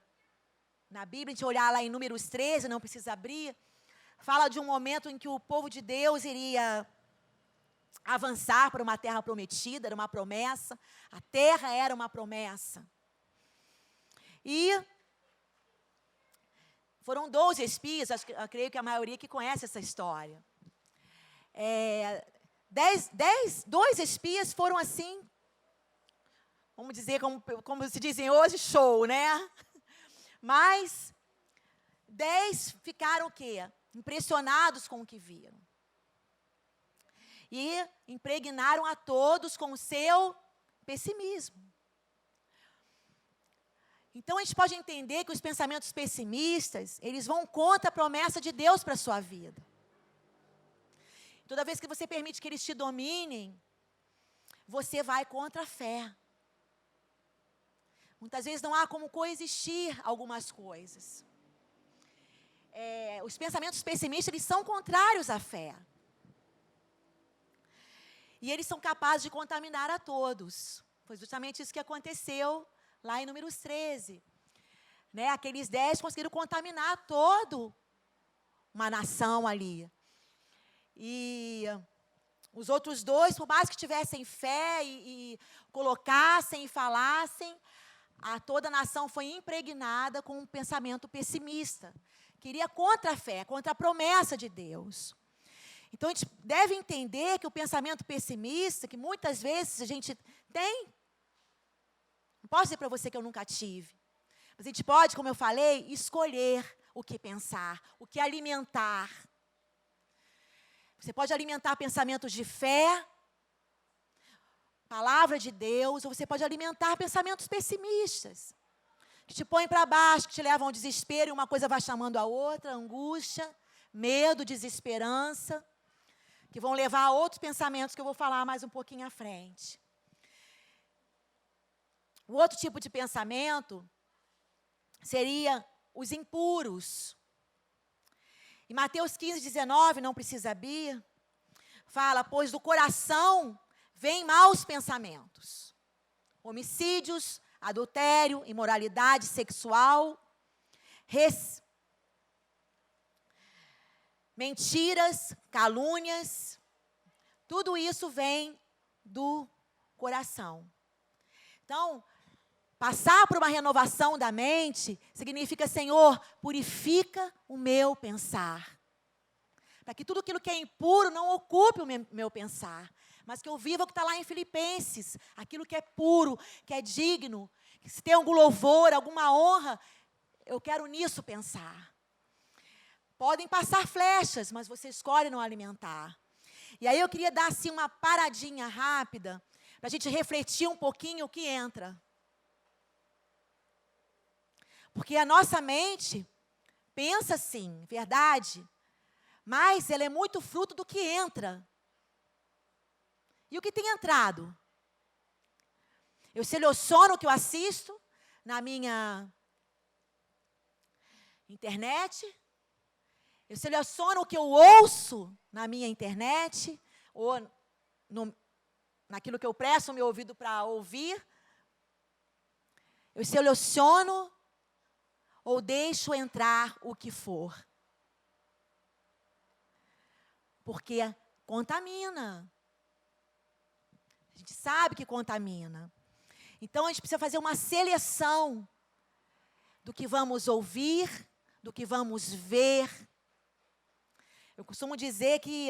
na Bíblia, a gente olhar lá em Números 13, não precisa abrir, fala de um momento em que o povo de Deus iria avançar para uma terra prometida, era uma promessa, a terra era uma promessa. E foram 12 espias, eu creio que a maioria que conhece essa história. 2 espias foram assim, vamos dizer, como se dizem hoje, show, né? Mas 10 ficaram o quê? Impressionados com o que viram. E impregnaram a todos com o seu pessimismo. Então, a gente pode entender que os pensamentos pessimistas, eles vão contra a promessa de Deus para a sua vida. Toda vez que você permite que eles te dominem, você vai contra a fé. Muitas vezes não há como coexistir algumas coisas. Os pensamentos pessimistas, eles são contrários à fé. E eles são capazes de contaminar a todos. Foi justamente isso que aconteceu lá em Números 13. Né? Aqueles 10 conseguiram contaminar toda uma nação ali. E os outros 2, por mais que tivessem fé e colocassem e falassem, toda a nação foi impregnada com um pensamento pessimista. Queria contra a fé, contra a promessa de Deus. Então, a gente deve entender que o pensamento pessimista, que muitas vezes a gente tem, não posso dizer para você que eu nunca tive, mas a gente pode, como eu falei, escolher o que pensar, o que alimentar. Você pode alimentar pensamentos de fé, palavra de Deus, ou você pode alimentar pensamentos pessimistas, que te põem para baixo, que te levam ao desespero, e uma coisa vai chamando a outra, angústia, medo, desesperança, que vão levar a outros pensamentos que eu vou falar mais um pouquinho à frente. O outro tipo de pensamento seria os impuros. Em Mateus 15, 19, não precisa abrir, fala, pois do coração vêm maus pensamentos, homicídios, adultério, imoralidade sexual, mentiras, calúnias, tudo isso vem do coração. Então, passar por uma renovação da mente significa, Senhor, purifica o meu pensar. Para que tudo aquilo que é impuro não ocupe o meu pensar, mas que eu viva o que está lá em Filipenses, aquilo que é puro, que é digno, que se tem algum louvor, alguma honra, eu quero nisso pensar. Podem passar flechas, mas você escolhe não alimentar. E aí eu queria dar assim uma paradinha rápida, para a gente refletir um pouquinho o que entra. Porque a nossa mente pensa sim, verdade, mas ela é muito fruto do que entra. E o que tem entrado? Eu seleciono o que eu assisto na minha internet, eu seleciono o que eu ouço na minha internet, ou naquilo que eu presto o meu ouvido para ouvir. Eu seleciono ou deixo entrar o que for. Porque contamina. A gente sabe que contamina. Então, a gente precisa fazer uma seleção do que vamos ouvir, do que vamos ver. Eu costumo dizer que,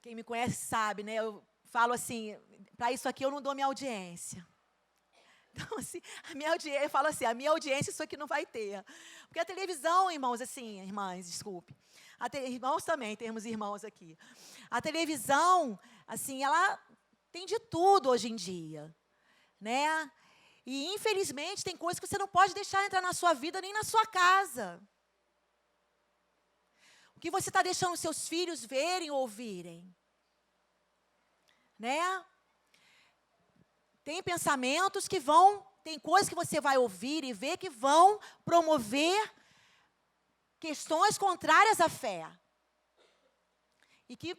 quem me conhece sabe, né? Eu falo assim, para isso aqui eu não dou minha audiência. Então, assim, eu falo assim, a minha audiência isso aqui não vai ter. Porque a televisão, irmãos, assim, irmãs, desculpe. Irmãos também, temos irmãos aqui. A televisão, assim, ela tem de tudo hoje em dia, né? E, infelizmente, tem coisas que você não pode deixar entrar na sua vida nem na sua casa. O que você está deixando seus filhos verem ou ouvirem? Né? Tem pensamentos que tem coisas que você vai ouvir e ver que vão promover questões contrárias à fé. E que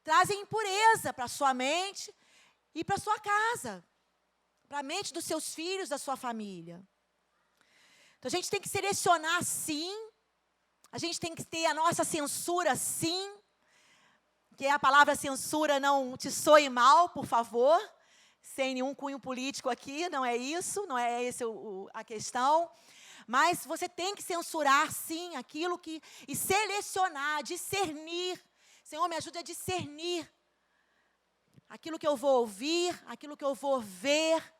trazem impureza para a sua mente e para a sua casa, para a mente dos seus filhos, da sua família. Então, a gente tem que selecionar, sim. A gente tem que ter a nossa censura, sim. Que a palavra censura não te soe mal, por favor. Sem nenhum cunho político aqui, não é isso, não é essa a questão. Mas você tem que censurar, sim, aquilo que... E selecionar, discernir. Senhor, me ajude a discernir aquilo que eu vou ouvir, aquilo que eu vou ver.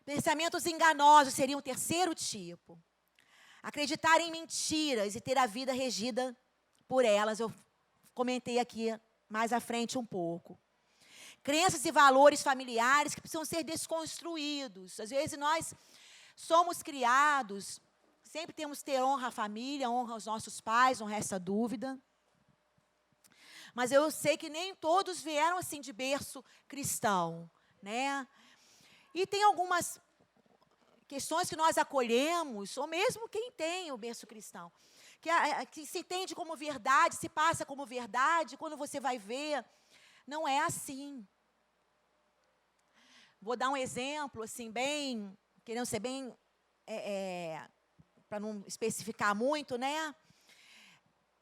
Pensamentos enganosos seriam o terceiro tipo. Acreditar em mentiras e ter a vida regida por elas. Eu comentei aqui mais à frente um pouco. Crenças e valores familiares que precisam ser desconstruídos. Às vezes nós somos criados, sempre temos que ter honra à família, honra aos nossos pais, não resta dúvida. Mas eu sei que nem todos vieram assim de berço cristão, né? E tem algumas questões que nós acolhemos, ou mesmo quem tem o berço cristão, que se entende como verdade, se passa como verdade, quando você vai ver, não é assim. Vou dar um exemplo, assim, bem, querendo ser bem, para não especificar muito, né?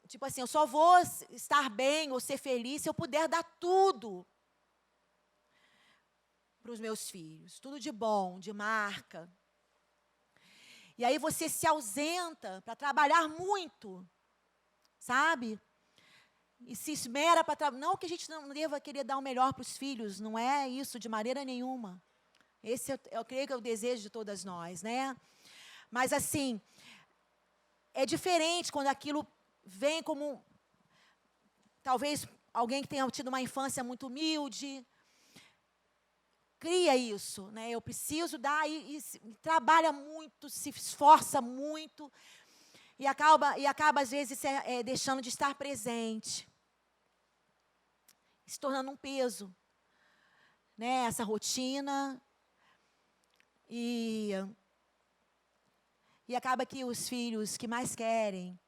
Tipo assim, eu só vou estar bem ou ser feliz se eu puder dar tudo para os meus filhos, tudo de bom, de marca. E aí você se ausenta para trabalhar muito, sabe? E se esmera para trabalhar. Não que a gente não deva querer dar o melhor para os filhos, não é isso de maneira nenhuma. Esse eu creio que é o desejo de todas nós, né? Mas assim, é diferente quando aquilo vem como, talvez alguém que tenha tido uma infância muito humilde, cria isso, né? Eu preciso dar e trabalha muito, se esforça muito e acaba às vezes deixando de estar presente, se tornando um peso, né? Essa rotina e acaba que os filhos que mais querem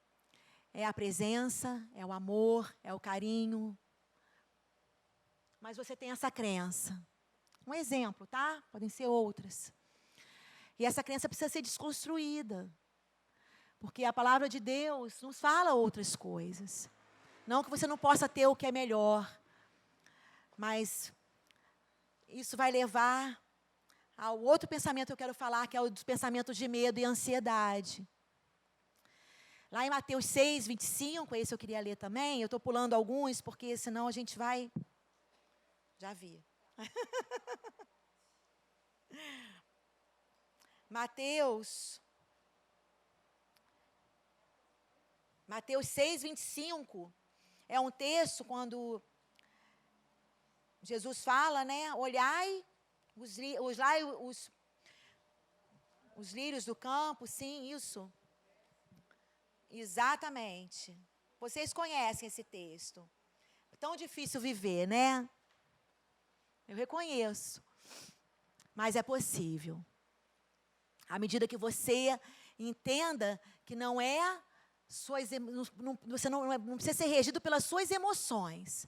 é a presença, é o amor, é o carinho. Mas você tem essa crença. Um exemplo, tá? Podem ser outras. E essa crença precisa ser desconstruída. Porque a palavra de Deus nos fala outras coisas. Não que você não possa ter o que é melhor. Mas isso vai levar ao outro pensamento que eu quero falar, que é o dos pensamentos de medo e ansiedade. Lá em Mateus 6, 25, esse eu queria ler também. Eu estou pulando alguns, porque senão a gente vai... Já vi. Mateus 6, 25, é um texto quando Jesus fala, né? Olhai os lírios do campo, sim, isso. Exatamente. Vocês conhecem esse texto. tão difícil viver, né? Eu reconheço. Mas é possível. À medida que você entenda que não é você não precisa ser regido pelas suas emoções,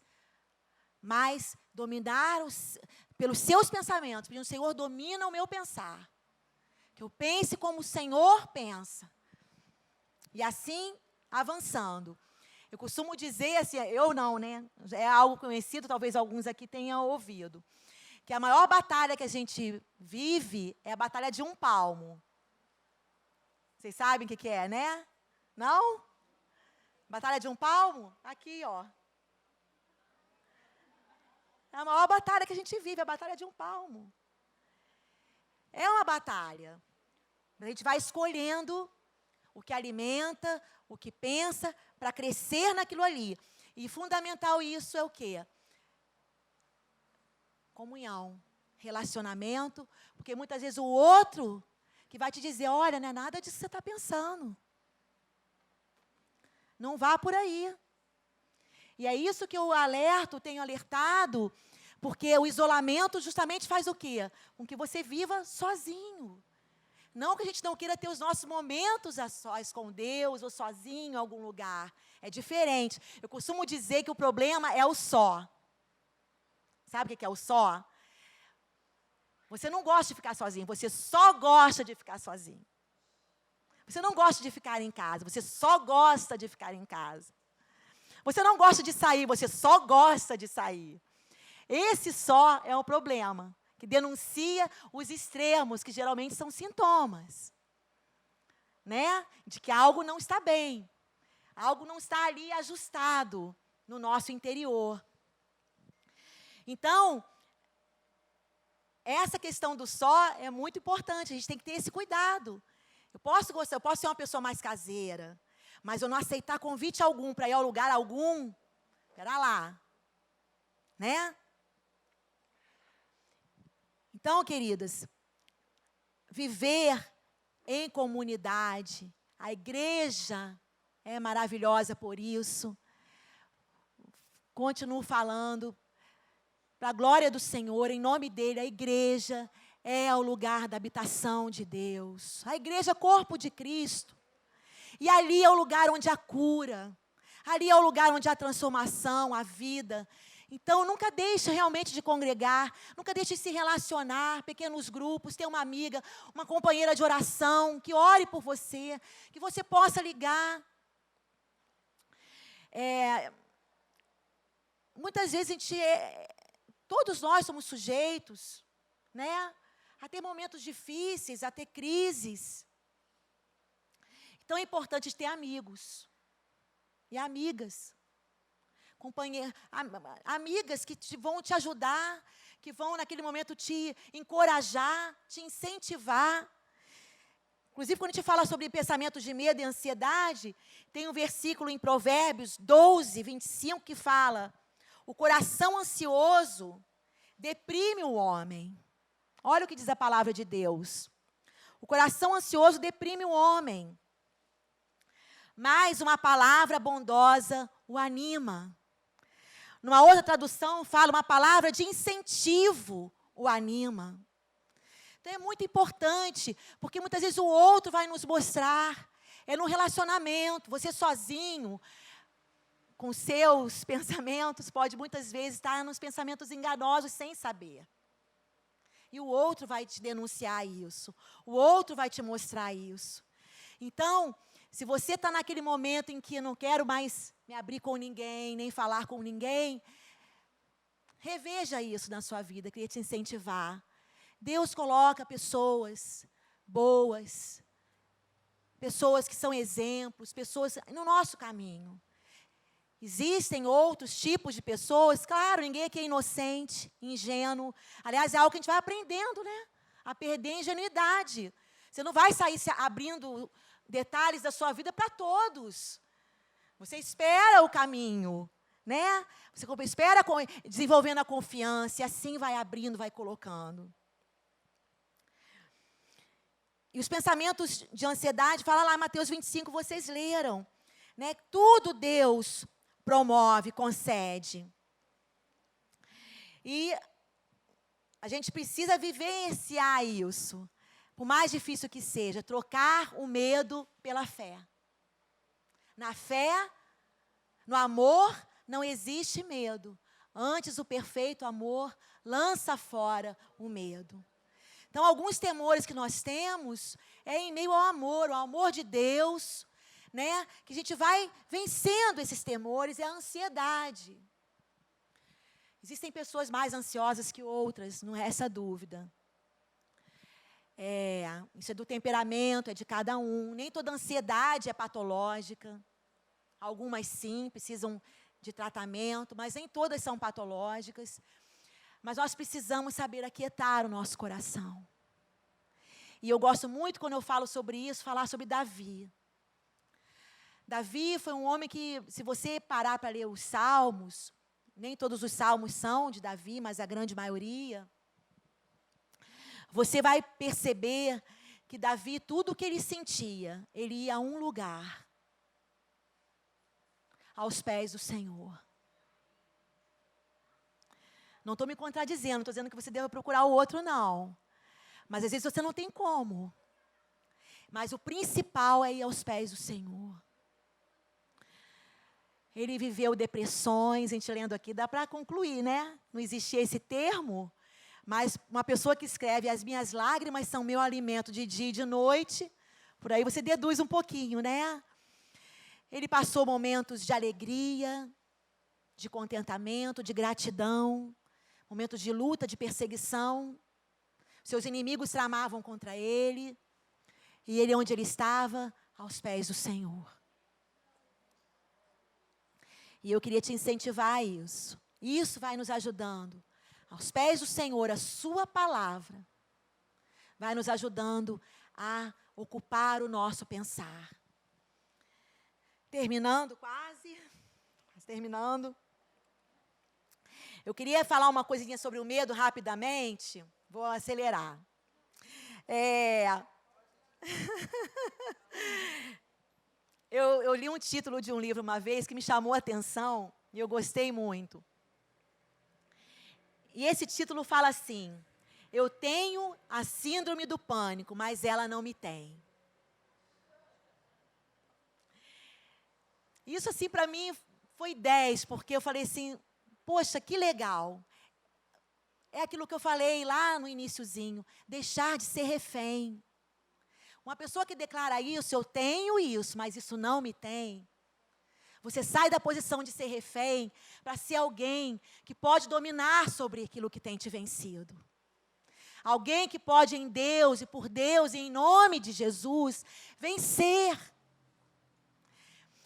mas dominar pelos seus pensamentos. Pedindo, Senhor, domina o meu pensar. Que eu pense como o Senhor pensa. E assim, avançando. Eu costumo dizer assim, eu não, né? É algo conhecido, talvez alguns aqui tenham ouvido. Que a maior batalha que a gente vive é a batalha de um palmo. Vocês sabem o que é, né? Não? Batalha de um palmo? Aqui, ó. É a maior batalha que a gente vive, a batalha de um palmo. É uma batalha. A gente vai escolhendo o que alimenta, o que pensa, para crescer naquilo ali. E fundamental isso é o quê? Comunhão, relacionamento, porque muitas vezes o outro que vai te dizer, olha, não é nada disso que você está pensando. Não vá por aí. E é isso que eu tenho alertado, porque o isolamento justamente faz o quê? Com que você viva sozinho. Não que a gente não queira ter os nossos momentos a sós com Deus ou sozinho em algum lugar. É diferente. Eu costumo dizer que o problema é o só. Sabe o que é o só? Você não gosta de ficar sozinho, você só gosta de ficar sozinho. Você não gosta de ficar em casa, você só gosta de ficar em casa. Você não gosta de sair, você só gosta de sair. Esse só é o problema, que denuncia os extremos, que geralmente são sintomas, né? De que algo não está bem, algo não está ali ajustado no nosso interior. Então, essa questão do só é muito importante, a gente tem que ter esse cuidado. Eu posso ser uma pessoa mais caseira, mas eu não aceitar convite algum para ir ao lugar algum, espera lá, né? Então, queridas, viver em comunidade, a igreja é maravilhosa por isso. Continuo falando, para a glória do Senhor, em nome dEle, a igreja é o lugar da habitação de Deus. A igreja é corpo de Cristo. E ali é o lugar onde há cura. Ali é o lugar onde há transformação, a vida. Então, nunca deixe realmente de congregar, nunca deixe de se relacionar, pequenos grupos, ter uma amiga, uma companheira de oração, que ore por você, que você possa ligar. Muitas vezes todos nós somos sujeitos, né, a ter momentos difíceis, a ter crises. Então, é importante ter amigos e amigas. Amigas que vão te ajudar, que vão naquele momento te encorajar, te incentivar. Inclusive, quando a gente fala sobre pensamentos de medo e ansiedade, tem um versículo em Provérbios 12, 25, que fala: o coração ansioso deprime o homem. Olha o que diz a palavra de Deus. O coração ansioso deprime o homem, mas uma palavra bondosa o anima. Numa outra tradução, fala uma palavra de incentivo o anima. Então, é muito importante, porque muitas vezes o outro vai nos mostrar. É no relacionamento, você sozinho, com seus pensamentos, pode muitas vezes estar nos pensamentos enganosos sem saber. E o outro vai te denunciar isso. O outro vai te mostrar isso. Então, se você está naquele momento em que não quero mais me abrir com ninguém, nem falar com ninguém, reveja isso na sua vida, queria te incentivar. Deus coloca pessoas boas, pessoas que são exemplos, pessoas no nosso caminho. Existem outros tipos de pessoas, claro, ninguém aqui é inocente, ingênuo. Aliás, é algo que a gente vai aprendendo, né? A perder a ingenuidade. Você não vai sair se abrindo detalhes da sua vida para todos. Você espera o caminho, né? Você espera desenvolvendo a confiança e assim vai abrindo, vai colocando. E os pensamentos de ansiedade, fala lá em Mateus 25, vocês leram, né? Tudo Deus promove, concede. E a gente precisa vivenciar isso, por mais difícil que seja, trocar o medo pela fé. Na fé, no amor, não existe medo. Antes, o perfeito amor lança fora o medo. Então, alguns temores que nós temos é em meio ao amor de Deus, né? Que a gente vai vencendo esses temores, é a ansiedade. Existem pessoas mais ansiosas que outras, não é essa dúvida. Isso é do temperamento, é de cada um. Nem toda ansiedade é patológica. Algumas sim, precisam de tratamento, mas nem todas são patológicas. Mas nós precisamos saber aquietar o nosso coração. E eu gosto muito, quando eu falo sobre isso, falar sobre Davi. Davi foi um homem que, se você parar para ler os salmos, nem todos os salmos são de Davi, mas a grande maioria, você vai perceber que Davi, tudo o que ele sentia, ele ia a um lugar, aos pés do Senhor. Não estou me contradizendo, não estou dizendo que você deva procurar o outro, não. Mas às vezes você não tem como. Mas o principal é ir aos pés do Senhor. Ele viveu depressões, a gente lendo aqui, dá para concluir, né? Não existia esse termo, mas uma pessoa que escreve, as minhas lágrimas são meu alimento de dia e de noite, por aí você deduz um pouquinho, né? Ele passou momentos de alegria, de contentamento, de gratidão, momentos de luta, de perseguição. Seus inimigos tramavam contra ele, e ele, onde ele estava, aos pés do Senhor. E eu queria te incentivar a isso. Isso vai nos ajudando. Aos pés do Senhor, a sua palavra vai nos ajudando a ocupar o nosso pensar. Terminando, quase terminando. Eu queria falar uma coisinha sobre o medo rapidamente. Vou acelerar. Eu li um título de um livro uma vez que me chamou a atenção e eu gostei muito. E esse título fala assim: eu tenho a síndrome do pânico, mas ela não me tem. Isso, assim, para mim foi 10, porque eu falei assim, poxa, que legal. É aquilo que eu falei lá no iniciozinho, deixar de ser refém. Uma pessoa que declara isso, eu tenho isso, mas isso não me tem. Você sai da posição de ser refém para ser alguém que pode dominar sobre aquilo que tem te vencido. Alguém que pode em Deus e por Deus e em nome de Jesus vencer.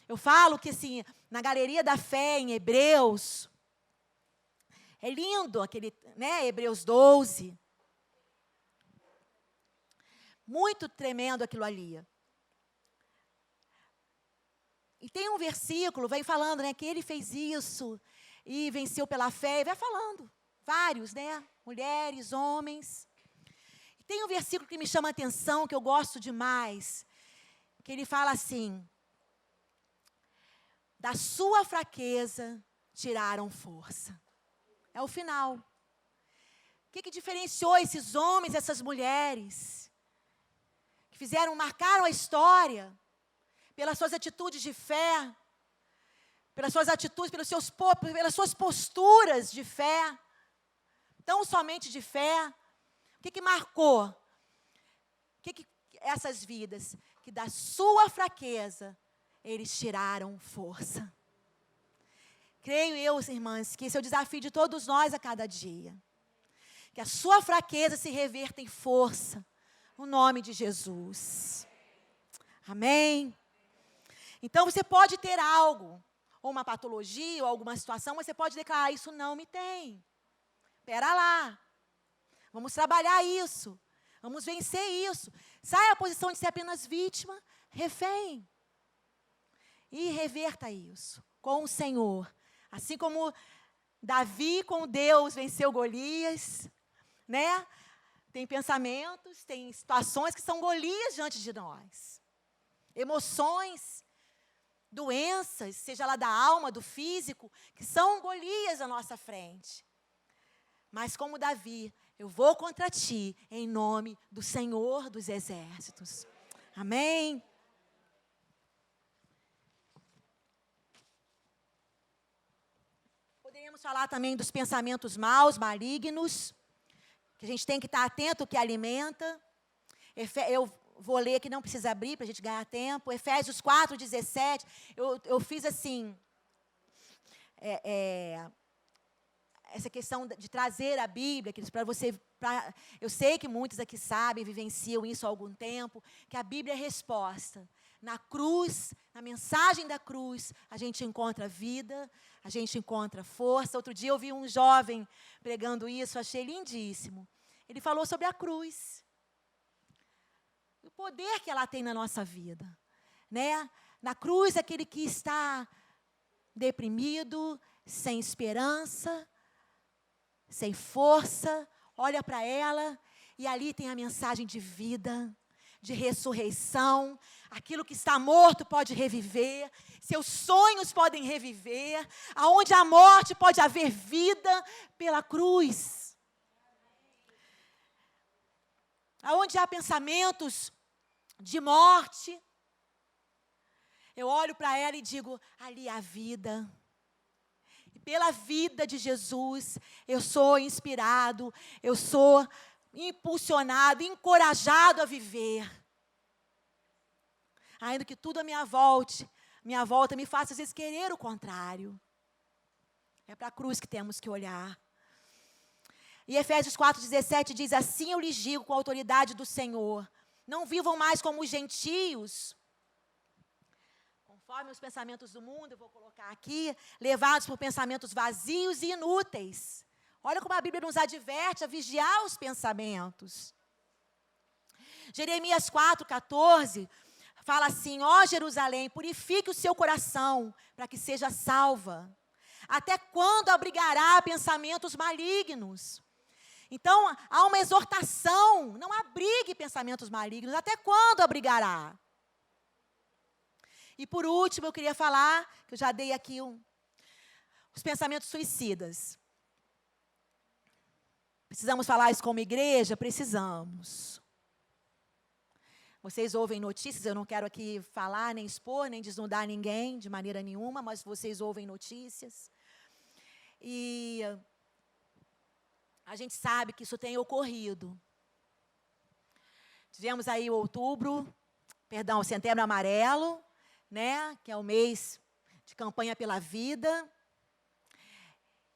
Eu falo que assim, na galeria da fé em Hebreus, é lindo aquele, né, Hebreus 12. Muito tremendo aquilo ali. E tem um versículo, vem falando, né, que ele fez isso e venceu pela fé, e vai falando, vários, né, mulheres, homens. E tem um versículo que me chama a atenção, que eu gosto demais, que ele fala assim: da sua fraqueza tiraram força. É o final. O que diferenciou esses homens, essas mulheres? Que marcaram a história pelas suas atitudes de fé, pelas suas atitudes, pelas suas posturas de fé, tão somente de fé. O que marcou? Essas vidas? Que da sua fraqueza eles tiraram força. Creio eu, irmãs, que esse é o desafio de todos nós a cada dia. Que a sua fraqueza se reverta em força, no nome de Jesus. Amém? Então, você pode ter algo, ou uma patologia, ou alguma situação, mas você pode declarar, isso não me tem. Espera lá. Vamos trabalhar isso. Vamos vencer isso. Saia da posição de ser apenas vítima, refém. E reverta isso com o Senhor. Assim como Davi com Deus venceu Golias, né? Tem pensamentos, tem situações que são Golias diante de nós. Emoções, doenças, seja lá da alma, do físico, que são Golias à nossa frente. Mas como Davi, eu vou contra ti em nome do Senhor dos Exércitos. Amém? Poderíamos falar também dos pensamentos maus, malignos, que a gente tem que estar atento ao que alimenta. Eu vou ler aqui, não precisa abrir para a gente ganhar tempo. Efésios 4:17. Eu fiz assim, essa questão de trazer a Bíblia, para você. Eu sei que muitos aqui sabem, vivenciam isso há algum tempo, que a Bíblia é resposta. Na cruz, na mensagem da cruz, a gente encontra vida, a gente encontra força. Outro dia eu vi um jovem pregando isso, achei lindíssimo. Ele falou sobre a cruz. O poder que ela tem na nossa vida, né? Na cruz, aquele que está deprimido, sem esperança, sem força, olha para ela e ali tem a mensagem de vida, de ressurreição. Aquilo que está morto pode reviver, seus sonhos podem reviver, aonde há morte pode haver vida pela cruz. Aonde há pensamentos de morte, eu olho para ela e digo, ali há vida. E pela vida de Jesus, eu sou inspirado, eu sou impulsionado, encorajado a viver. Ainda que tudo à minha volta me faça às vezes querer o contrário. É para a cruz que temos que olhar. E Efésios 4:17 diz, assim eu lhes digo com a autoridade do Senhor, não vivam mais como os gentios, conforme os pensamentos do mundo, eu vou colocar aqui, levados por pensamentos vazios e inúteis. Olha como a Bíblia nos adverte a vigiar os pensamentos. Jeremias 4:14 fala assim, ó Jerusalém, purifique o seu coração, para que seja salva. Até quando abrigará pensamentos malignos? Então, há uma exortação, não abrigue pensamentos malignos. Até quando abrigará? E por último, eu queria falar, que eu já dei aqui os pensamentos suicidas. Precisamos falar isso como igreja? Precisamos. Vocês ouvem notícias, eu não quero aqui falar, nem expor, nem desnudar ninguém, de maneira nenhuma, mas vocês ouvem notícias. E a gente sabe que isso tem ocorrido. Tivemos aí o Setembro Amarelo, né, que é o mês de campanha pela vida.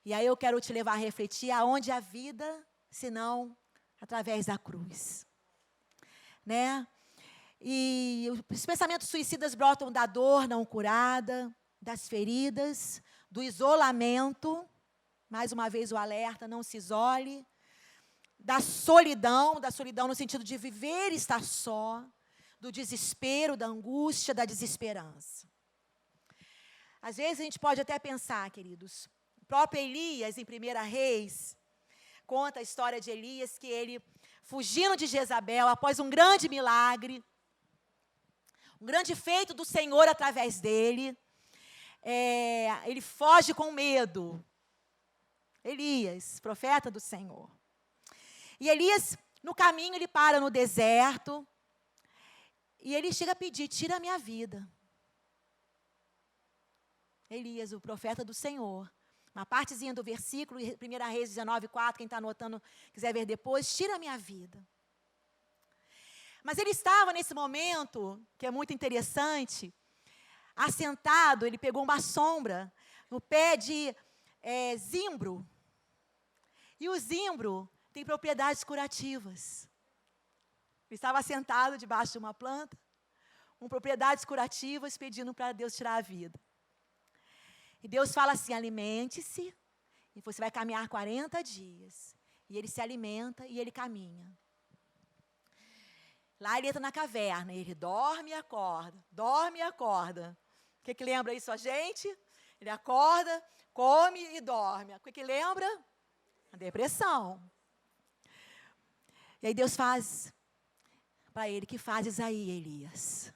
E aí eu quero te levar a refletir aonde há vida, senão através da cruz. Né? E os pensamentos suicidas brotam da dor não curada, das feridas, do isolamento. Mais uma vez o alerta, não se isole. Da solidão no sentido de viver e estar só. Do desespero, da angústia, da desesperança. Às vezes a gente pode até pensar, queridos, o próprio Elias, em 1 Reis, conta a história de Elias, que ele, fugindo de Jezabel, após um grande milagre, um grande feito do Senhor através dele, ele foge com medo. Elias, profeta do Senhor. E Elias, no caminho, ele para no deserto, e ele chega a pedir, tira a minha vida. Elias, o profeta do Senhor. Uma partezinha do versículo, 1 Reis 19:4, quem está anotando, quiser ver depois, tira a minha vida. Mas ele estava nesse momento, que é muito interessante, assentado, ele pegou uma sombra no pé de zimbro. E o zimbro tem propriedades curativas. Ele estava sentado debaixo de uma planta, com propriedades curativas, pedindo para Deus tirar a vida. E Deus fala assim, alimente-se, e você vai caminhar 40 dias. E ele se alimenta e ele caminha. Lá ele entra na caverna, ele dorme e acorda, dorme e acorda. O que lembra isso a gente? Ele acorda, come e dorme. O que lembra? A depressão. E aí Deus faz para ele, que fazes aí, Elias?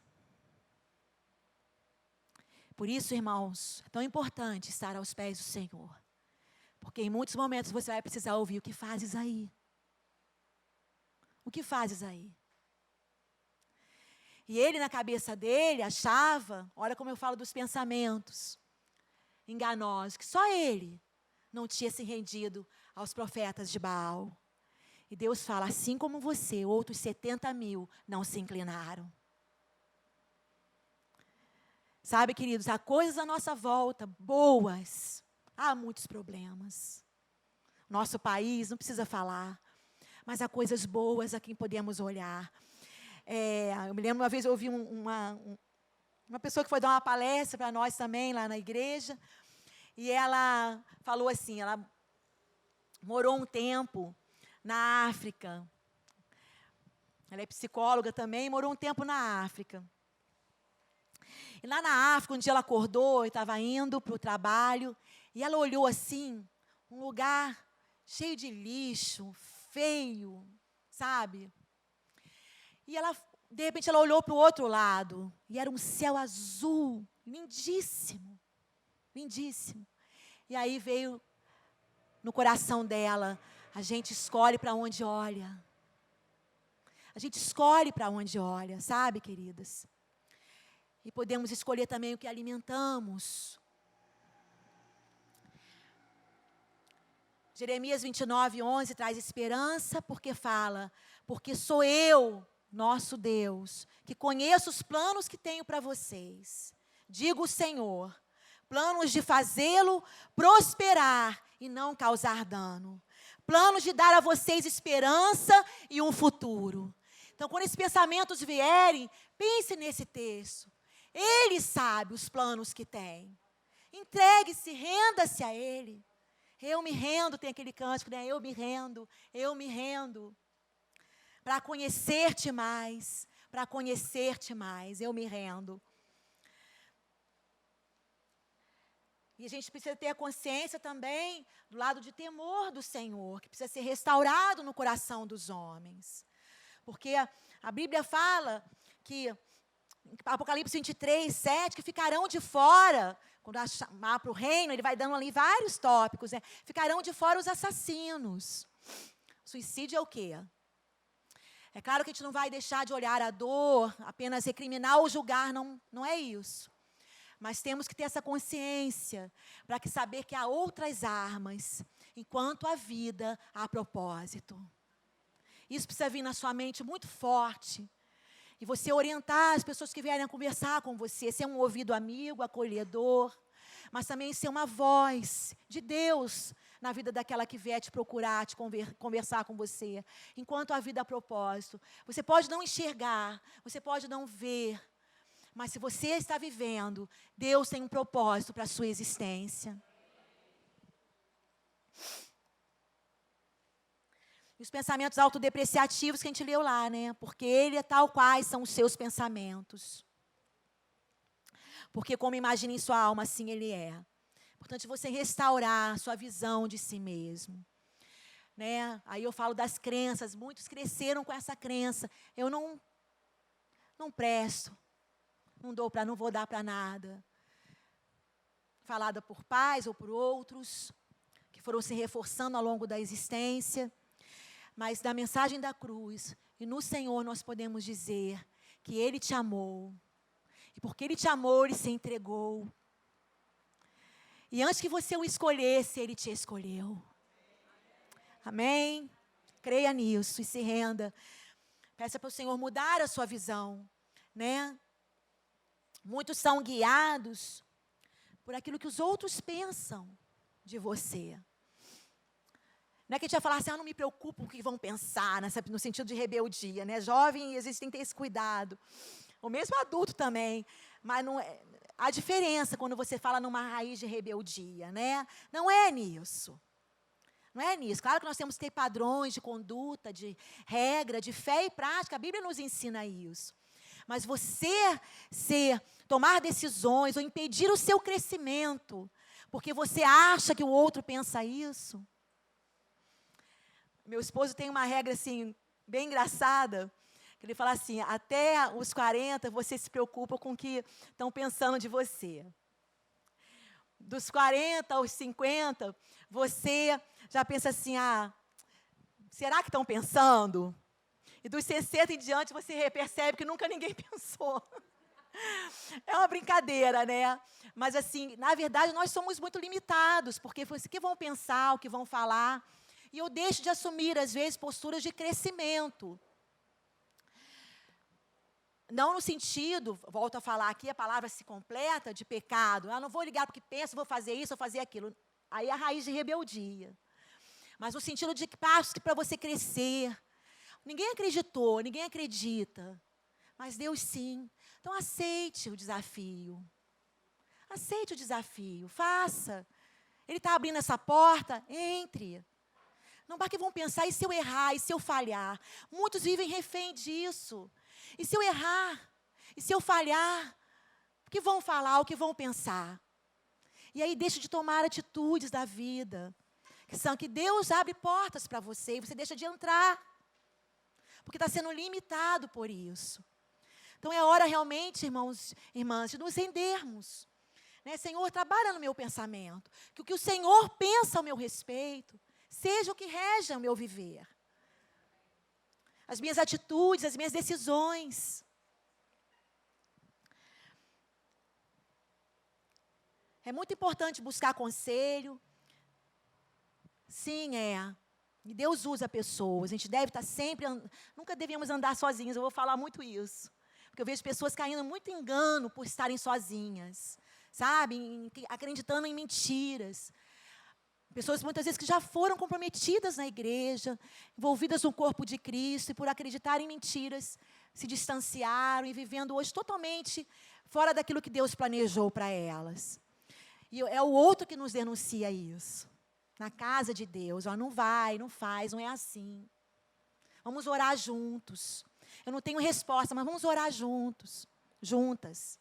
Por isso, irmãos, é tão importante estar aos pés do Senhor. Porque em muitos momentos você vai precisar ouvir: o que fazes aí? O que fazes aí? E ele, na cabeça dele, achava, olha como eu falo dos pensamentos enganosos, que só ele não tinha se rendido aos profetas de Baal. E Deus fala: assim como você, outros 70.000 não se inclinaram. Sabe, queridos, há coisas à nossa volta, boas. Há muitos problemas. Nosso país, não precisa falar. Mas há coisas boas a quem podemos olhar. Eu me lembro, uma vez eu ouvi uma pessoa que foi dar uma palestra para nós também, lá na igreja. E ela falou assim, ela morou um tempo na África. Ela é psicóloga também, morou um tempo na África. E lá na África, um dia ela acordou e estava indo para o trabalho, e ela olhou assim, um lugar cheio de lixo, feio, sabe? E ela, de repente, ela olhou para o outro lado, e era um céu azul, lindíssimo, lindíssimo. E aí veio no coração dela: a gente escolhe para onde olha. A gente escolhe para onde olha, sabe, queridas? E podemos escolher também o que alimentamos. Jeremias 29:11 traz esperança, porque fala: porque sou eu, nosso Deus, que conheço os planos que tenho para vocês. Digo o Senhor, planos de fazê-lo prosperar e não causar dano. Planos de dar a vocês esperança e um futuro. Então, quando esses pensamentos vierem, pense nesse texto. Ele sabe os planos que tem. Entregue-se, renda-se a Ele. Eu me rendo, tem aquele cântico, né? Eu me rendo, eu me rendo. Para conhecer-te mais, eu me rendo. E a gente precisa ter a consciência também do lado de temor do Senhor, que precisa ser restaurado no coração dos homens. Porque a Bíblia fala que, Apocalipse 23:7, que ficarão de fora, quando chamar para o reino, ele vai dando ali vários tópicos, né? Ficarão de fora os assassinos. Suicídio é o quê? É claro que a gente não vai deixar de olhar a dor, apenas recriminar ou julgar, não é isso. Mas temos que ter essa consciência, para que saber que há outras armas, enquanto a vida há propósito. Isso precisa vir na sua mente muito forte. E você orientar as pessoas que vierem a conversar com você, ser um ouvido amigo, acolhedor, mas também ser uma voz de Deus na vida daquela que vier te procurar, te conversar com você. Enquanto a vida há propósito. Você pode não enxergar, você pode não ver, mas se você está vivendo, Deus tem um propósito para a sua existência. E os pensamentos autodepreciativos que a gente leu lá, né? Porque ele é tal quais são os seus pensamentos. Porque como imagina em sua alma, assim ele é. Portanto, você restaurar a sua visão de si mesmo. Né? Aí eu falo das crenças. Muitos cresceram com essa crença. Eu não presto. Não vou dar para nada. Falada por pais ou por outros, que foram se reforçando ao longo da existência. Mas da mensagem da cruz, e no Senhor nós podemos dizer que Ele te amou. E porque Ele te amou, Ele se entregou. E antes que você o escolhesse, Ele te escolheu. Amém? Creia nisso e se renda. Peça para o Senhor mudar a sua visão. Né? Muitos são guiados por aquilo que os outros pensam de você. Não é que a gente vai falar assim: não me preocupo com o que vão pensar, no sentido de rebeldia. Né? Jovem, às vezes, tem que ter esse cuidado. O mesmo adulto também. Mas não é, há diferença quando você fala numa raiz de rebeldia. Né? Não é nisso. Não é nisso. Claro que nós temos que ter padrões de conduta, de regra, de fé e prática. A Bíblia nos ensina isso. Mas você tomar decisões ou impedir o seu crescimento, porque você acha que o outro pensa isso. Meu esposo tem uma regra assim, bem engraçada, que ele fala assim: até os 40 você se preocupa com o que estão pensando de você. dos 40 aos 50, você já pensa assim, será que estão pensando? E dos 60 em diante, você percebe que nunca ninguém pensou. É uma brincadeira, né? Mas, assim, na verdade, nós somos muito limitados, porque o que vão pensar, o que vão falar. E eu deixo de assumir, às vezes, posturas de crescimento. Não no sentido, volto a falar aqui, a palavra se completa, de pecado. Não vou ligar porque penso, vou fazer isso, vou fazer aquilo. Aí é a raiz de rebeldia. Mas no sentido de passos que para você crescer. Ninguém acreditou, ninguém acredita. Mas Deus sim. Então aceite o desafio. Aceite o desafio, faça. Ele está abrindo essa porta, entre. Não vai que vão pensar, e se eu errar, e se eu falhar? Muitos vivem refém disso. E se eu errar? E se eu falhar? O que vão falar, o que vão pensar? E aí deixa de tomar atitudes da vida. Que Deus abre portas para você, e você deixa de entrar. Porque está sendo limitado por isso. Então é hora realmente, irmãos e irmãs, de nos rendermos. Né? Senhor, trabalha no meu pensamento. Que o que o Senhor pensa ao meu respeito seja o que rege o meu viver. As minhas atitudes, as minhas decisões. É muito importante buscar conselho. Sim, E Deus usa pessoas. A gente deve estar sempre... Nunca devíamos andar sozinhos. Eu vou falar muito isso. Porque eu vejo pessoas caindo muito em engano por estarem sozinhas. Sabe? Acreditando em mentiras. Pessoas muitas vezes que já foram comprometidas na igreja, envolvidas no corpo de Cristo, e por acreditarem em mentiras, se distanciaram e vivendo hoje totalmente fora daquilo que Deus planejou para elas. E é o outro que nos denuncia isso. Na casa de Deus, não vai, não faz, não é assim. Vamos orar juntos. Eu não tenho resposta, mas vamos orar juntos, juntas.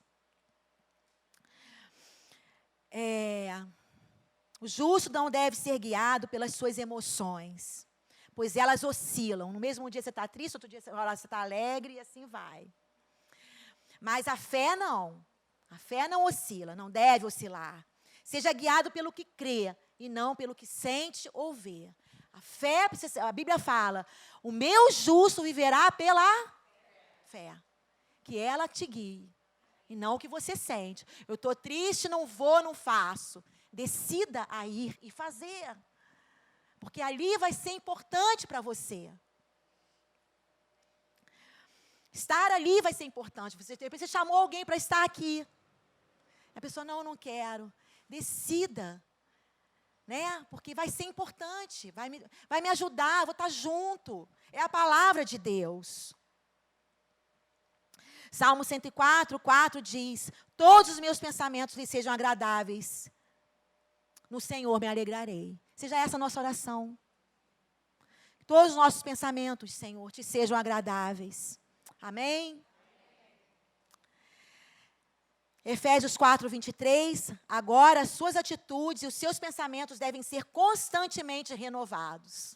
O justo não deve ser guiado pelas suas emoções, pois elas oscilam. No mesmo dia você está triste, outro dia você está alegre, e assim vai. Mas a fé não. A fé não oscila, não deve oscilar. Seja guiado pelo que crê e não pelo que sente ou vê. A fé, a Bíblia fala, o meu justo viverá pela fé. Que ela te guie, e não o que você sente. Eu estou triste, não vou, não faço. Decida a ir e fazer. Porque ali vai ser importante para você. Estar ali vai ser importante. Você chamou alguém para estar aqui. A pessoa, não quero. Decida. Né? Porque vai ser importante. Vai me ajudar, vou estar junto. É a palavra de Deus. Salmo 104, 4 diz, todos os meus pensamentos lhe sejam agradáveis. No Senhor me alegrarei. Seja essa a nossa oração. Todos os nossos pensamentos, Senhor, te sejam agradáveis. Amém? Efésios 4, 23. Agora, as suas atitudes e os seus pensamentos devem ser constantemente renovados.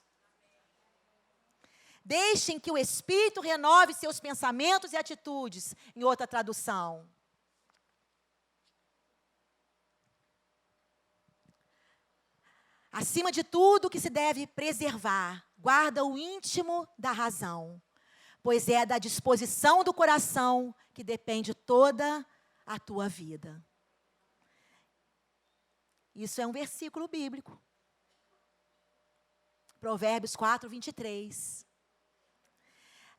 Deixem que o Espírito renove seus pensamentos e atitudes. Em outra tradução. Acima de tudo que se deve preservar, guarda o íntimo da razão, pois é da disposição do coração que depende toda a tua vida. Isso é um versículo bíblico. Provérbios 4, 23.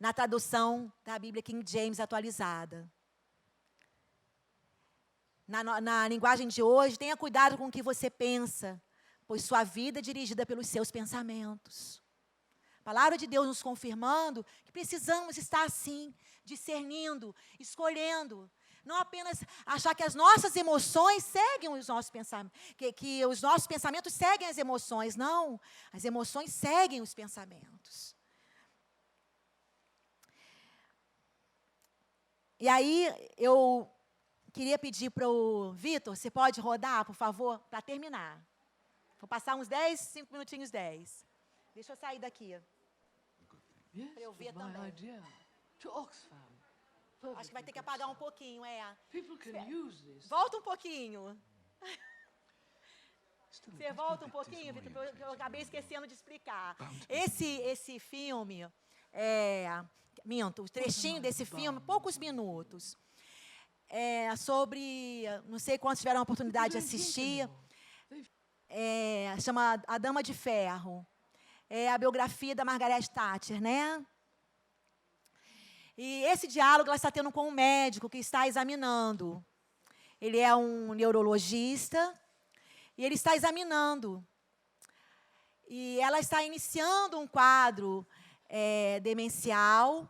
Na tradução da Bíblia King James atualizada. Na linguagem de hoje, tenha cuidado com o que você pensa, pois sua vida é dirigida pelos seus pensamentos. A palavra de Deus nos confirmando que precisamos estar assim, discernindo, escolhendo. Não apenas achar que as nossas emoções seguem os nossos pensamentos, que os nossos pensamentos seguem as emoções. Não, as emoções seguem os pensamentos. E aí, eu queria pedir para o Vitor, você pode rodar, por favor, para terminar. Vou passar uns 5 minutinhos, 10. Deixa eu sair daqui. Para eu ver também. Acho que vai ter que apagar um pouquinho, People can use this. Volta um pouquinho. Você volta um pouquinho, Vitor, porque eu acabei esquecendo de explicar. Esse filme, minto, o trechinho desse filme, poucos minutos, sobre, não sei quantos tiveram a oportunidade de assistir, chama A Dama de Ferro. É a biografia da Margaret Thatcher, né? E esse diálogo ela está tendo com um médico que está examinando. Ele é um neurologista e ele está examinando. E ela está iniciando um quadro demencial,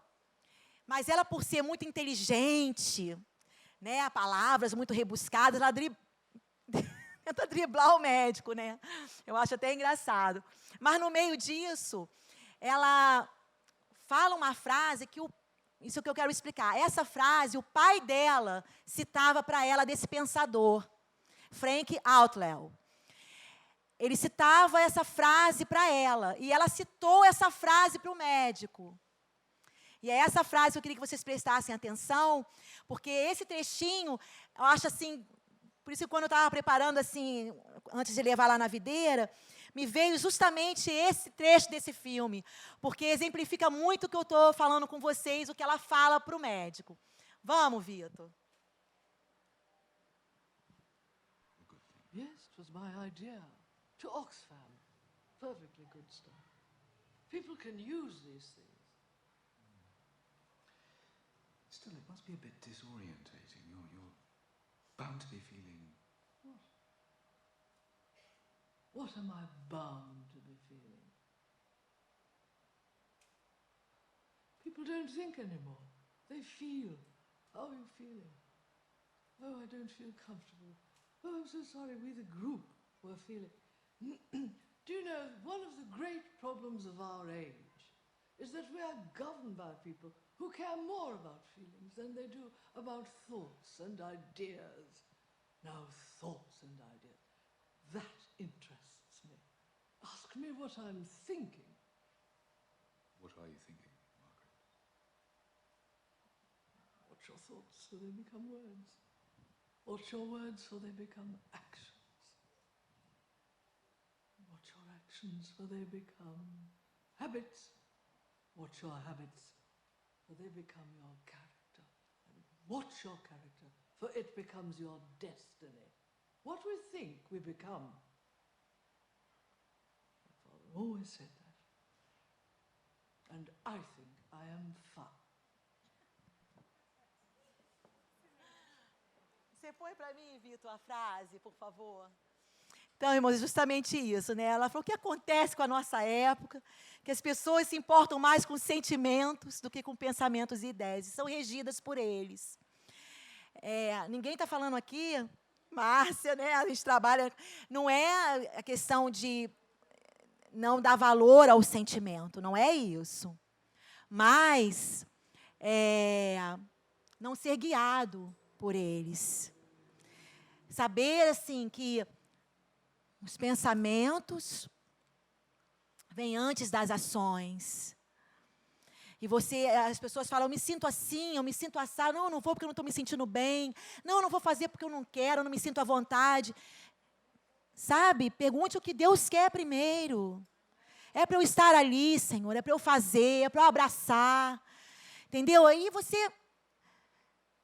mas ela, por ser muito inteligente, né, palavras muito rebuscadas, ela tenta driblar o médico, né? Eu acho até engraçado. Mas, no meio disso, ela fala uma frase que isso que eu quero explicar. Essa frase, o pai dela citava para ela desse pensador, Frank Outlaw. Ele citava essa frase para ela, e ela citou essa frase para o médico. E é essa frase que eu queria que vocês prestassem atenção, porque esse trechinho, eu acho assim, por isso que quando eu estava preparando, assim, antes de levar lá na videira, me veio justamente esse trecho desse filme, porque exemplifica muito o que eu estou falando com vocês, o que ela fala para o médico. Vamos, Vitor. Yes, it was my idea. To Oxfam. Perfectly good stuff. People can use these things. Still, it must be a bit disorientating. You're bound to be feeling... What am I bound to be feeling? People don't think anymore. They feel. How are you feeling? Oh, I don't feel comfortable. Oh, I'm so sorry. We, the group, were feeling. Do you know, one of the great problems of our age is that we are governed by people who care more about feelings than they do about thoughts and ideas. Now, thoughts and ideas, that interests me. Ask me what I'm thinking. What are you thinking, Margaret? What's your thoughts so they become words? What's your words so they become actions? What's your actions so they become habits? What's your habits so they become your character? And what's your character for it becomes your destiny? What we think we become. My father always said that. And I think I am fun. Você põe para mim, Vitor, a frase, por favor. Então, irmãos, é justamente isso, né? Ela falou o que acontece com a nossa época, que as pessoas se importam mais com sentimentos do que com pensamentos e ideias, e são regidas por eles. Ninguém está falando aqui, Márcia, né? A gente trabalha, não é a questão de não dar valor ao sentimento, não é isso. Mas não ser guiado por eles. Saber, assim, que os pensamentos vêm antes das ações. E as pessoas falam, eu me sinto assim, eu me sinto assado. Não, eu não vou porque eu não estou me sentindo bem. Não, eu não vou fazer porque eu não quero, eu não me sinto à vontade. Sabe, pergunte o que Deus quer primeiro. É para eu estar ali, Senhor, é para eu fazer, é para eu abraçar. Entendeu? Aí você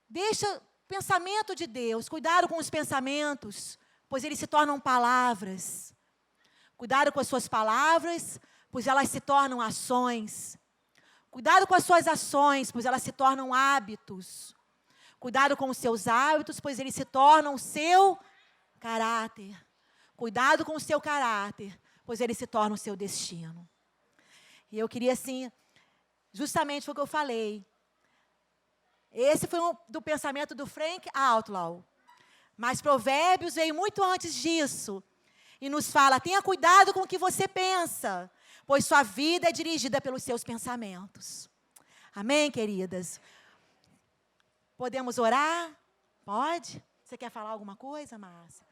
deixa o pensamento de Deus. Cuidado com os pensamentos, pois eles se tornam palavras. Cuidado com as suas palavras, pois elas se tornam ações. Cuidado com as suas ações, pois elas se tornam hábitos. Cuidado com os seus hábitos, pois eles se tornam o seu caráter. Cuidado com o seu caráter, pois ele se torna o seu destino. E eu queria, assim, justamente foi o que eu falei. Esse foi do pensamento do Frank Outlaw. Mas Provérbios veio muito antes disso. E nos fala, tenha cuidado com o que você pensa, pois sua vida é dirigida pelos seus pensamentos. Amém, queridas? Podemos orar? Pode? Você quer falar alguma coisa, Márcia?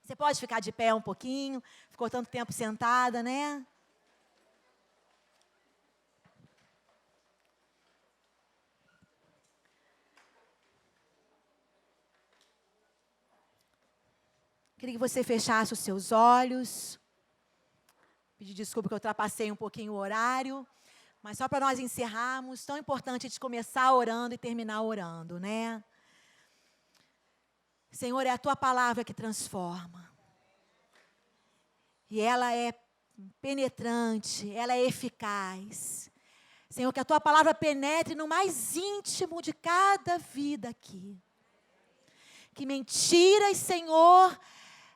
Você pode ficar de pé um pouquinho? Ficou tanto tempo sentada, né? Queria que você fechasse os seus olhos. Pedir desculpa que eu ultrapassei um pouquinho o horário. Mas só para nós encerrarmos, tão importante a gente começar orando e terminar orando, né? Senhor, é a Tua palavra que transforma. E ela é penetrante, ela é eficaz. Senhor, que a Tua palavra penetre no mais íntimo de cada vida aqui. Que mentiras, Senhor,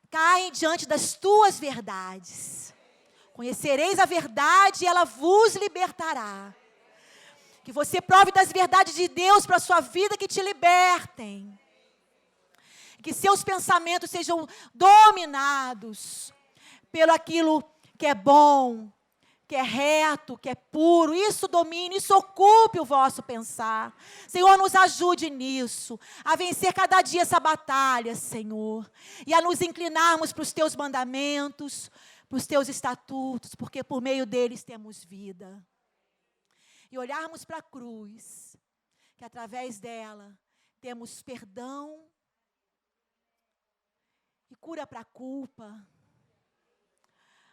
caem diante das Tuas verdades. Conhecereis a verdade e ela vos libertará. Que você prove das verdades de Deus para a sua vida que te libertem. Que seus pensamentos sejam dominados pelo aquilo que é bom, que é reto, que é puro. Isso domine, isso ocupe o vosso pensar. Senhor, nos ajude nisso, a vencer cada dia essa batalha, Senhor. E a nos inclinarmos para os teus mandamentos, para os teus estatutos, porque por meio deles temos vida. E olharmos para a cruz, que através dela temos perdão e cura para a culpa.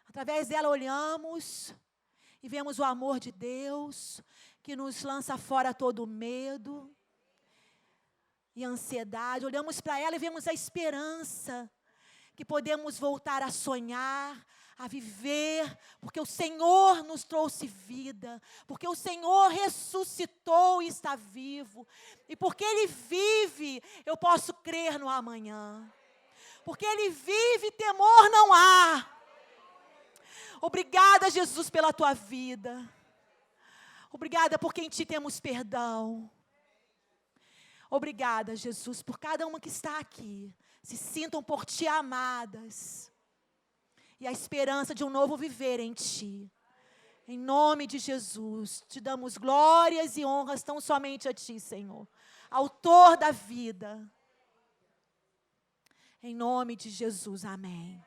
Através dela olhamos e vemos o amor de Deus, que nos lança fora todo medo e ansiedade. Olhamos para ela e vemos a esperança, que podemos voltar a sonhar, a viver, porque o Senhor nos trouxe vida, porque o Senhor ressuscitou e está vivo, e porque Ele vive, eu posso crer no amanhã, porque Ele vive, temor não há. Obrigada, Jesus, pela Tua vida, obrigada porque em Ti temos perdão, obrigada, Jesus, por cada uma que está aqui, se sintam por Ti amadas, e a esperança de um novo viver em Ti. Em nome de Jesus, Te damos glórias e honras tão somente a Ti, Senhor, Autor da vida. Em nome de Jesus, amém.